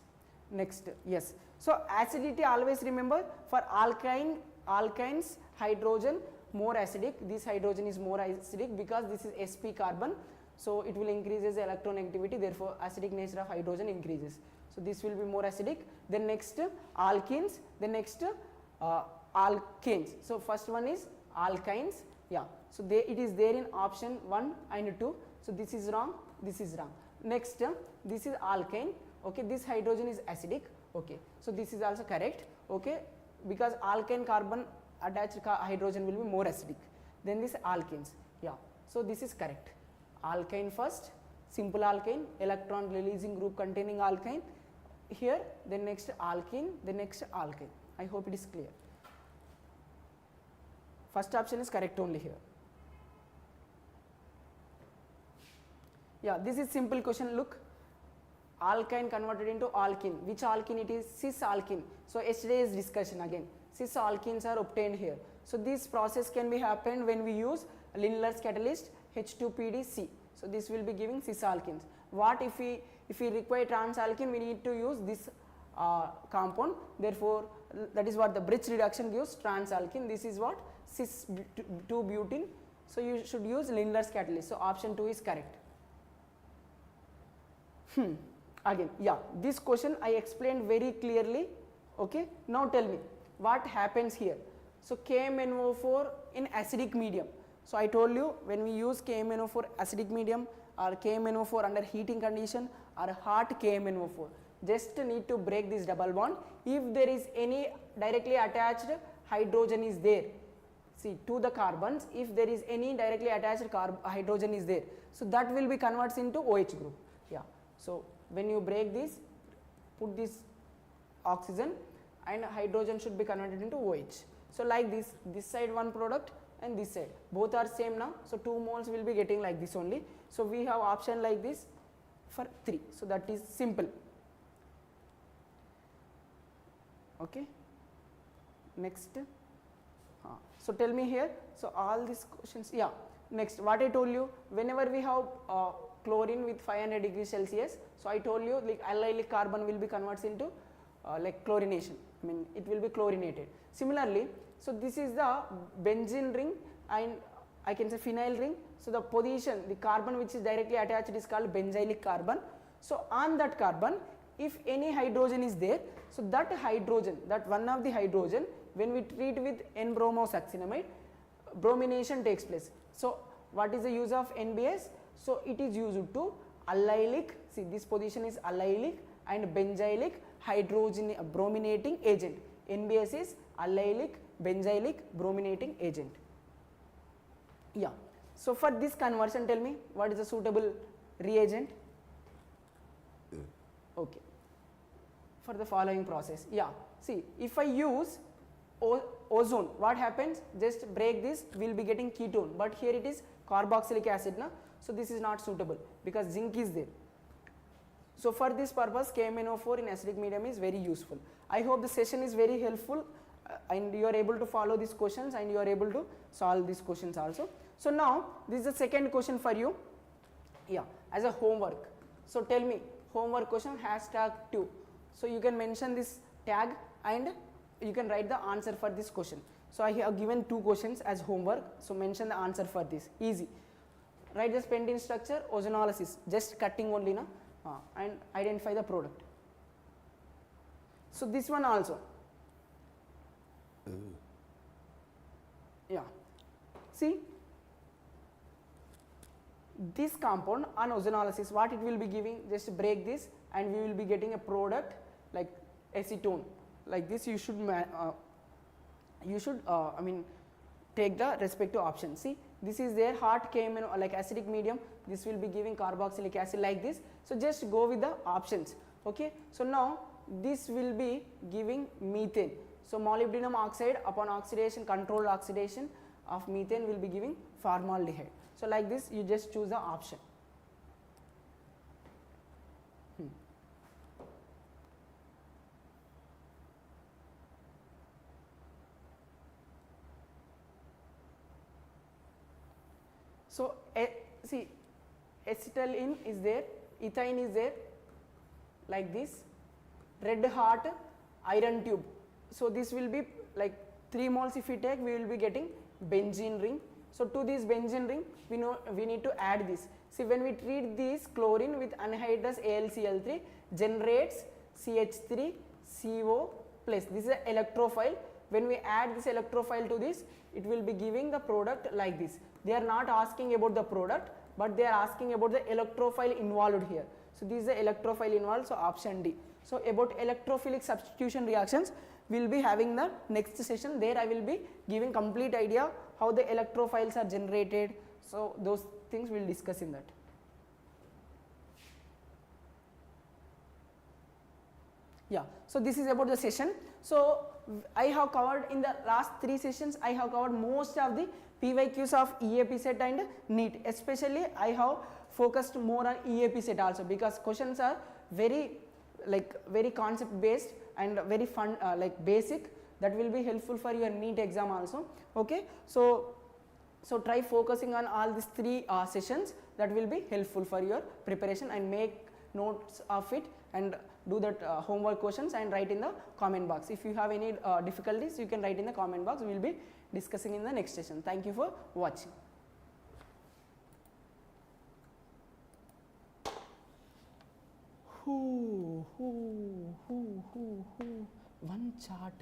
Next, yes. So acidity, always remember, for alkynes hydrogen more acidic, this hydrogen is more acidic because this is sp carbon, so it will increases electronegativity, therefore acidic nature of hydrogen increases. So this will be more acidic. Then next alkenes, then next alkanes. So first one is alkynes, yeah. So it is there in option 1 and 2. So this is wrong, this is wrong. Next this is alkane. Okay, this hydrogen is acidic. Okay, so this is also correct. Okay, because alkane carbon attached hydrogen will be more acidic. Then this alkenes, yeah. So this is correct. Alkyne first, simple alkyne, electron releasing group containing alkyne here, then next alkene, then next alkyne. I hope it is clear. First option is correct only here. Yeah, this is simple question. Look, alkyne converted into alkene. Which alkene it is? Cis alkene. So yesterday's discussion again. Cis alkenes are obtained here. So this process can be happened when we use Lindlar's catalyst H2PDC. So this will be giving cis alkenes. what if we require trans alkene, we need to use this compound. Therefore, that is what the bridge reduction gives trans alkene. This is what cis 2 butene. So you should use Lindlar's catalyst. So option 2 is correct. Again, yeah, this question I explained very clearly. Okay, now tell me what happens here. So KMnO4 in acidic medium. So I told you, when we use KMnO4 acidic medium or KMnO4 under heating condition or hot KMnO4, just need to break this double bond. If there is any directly attached hydrogen is there, see, to the carbons, if there is any directly attached hydrogen is there, so that will be converts into OH group. Yeah, so when you break this, put this oxygen and hydrogen should be converted into OH. So like this side one product and this side, both are same now, so 2 moles will be getting like this only. So we have option like this for 3, so that is simple. Okay, next. So tell me here, so all these questions, yeah, next what I told you, whenever we have chlorine with 500 degrees Celsius, so I told you like allylic carbon will be converted into like chlorination, I mean it will be chlorinated. Similarly, so this is the benzene ring and I can say phenyl ring. So the position, the carbon which is directly attached is called benzylic carbon. So on that carbon, if any hydrogen is there, so that hydrogen, that one of the hydrogen, when we treat with N-bromosuccinamide, bromination takes place. So what is the use of NBS? So it is used to allylic, see this position is allylic and benzylic hydrogen brominating agent. NBS is allylic benzylic brominating agent. Yeah, so for this conversion, tell me what is the suitable reagent? Okay, for the following process, yeah, see if I use ozone, what happens? Just break this, we will be getting ketone, but here it is carboxylic acid, na? So this is not suitable because zinc is there. So for this purpose, KMnO4 in acidic medium is very useful. I hope the session is very helpful and you are able to follow these questions and you are able to solve these questions also. So now this is the second question for you, yeah, as a homework. So tell me, homework question #2. So you can mention this tag and you can write the answer for this question. So I have given 2 questions as homework, so mention the answer for this, easy. Write the pentene structure, ozonolysis, just cutting only, na? And identify the product. So this one also, yeah, see this compound on ozonolysis, what it will be giving, just break this and we will be getting a product like acetone. Like this you should I mean take the respective option. See, this is their hot KMnO like acidic medium, this will be giving carboxylic acid like this. So just go with the options. Okay, so now this will be giving methane. So molybdenum oxide upon oxidation, controlled oxidation of methane will be giving formaldehyde. So like this you just choose the option. So see, acetylene is there, ethane is there, like this, red hot iron tube. So this will be like 3 moles if we take, we will be getting benzene ring. So to this benzene ring, we need to add this. See, when we treat this chlorine with anhydrous AlCl3, generates CH3CO plus. This is an electrophile. When we add this electrophile to this, it will be giving the product like this. They are not asking about the product, but they are asking about the electrophile involved here. So this is the electrophile involved, so option D. So about electrophilic substitution reactions, we will be having the next session. There I will be giving complete idea how the electrophiles are generated. So those things we will discuss in that. Yeah, so this is about the session. So I have covered in the last 3 sessions, I have covered most of the PYQs of EAPCET and NEET. Especially I have focused more on EAPCET also, because questions are very concept based and very fun, like basic, that will be helpful for your NEET exam also. Okay, so So try focusing on all these 3 sessions, that will be helpful for your preparation, and make notes of it and do that homework questions and write in the comment box. If you have any difficulties, you can write in the comment box. We will be discussing in the next session. Thank you for watching. One chart.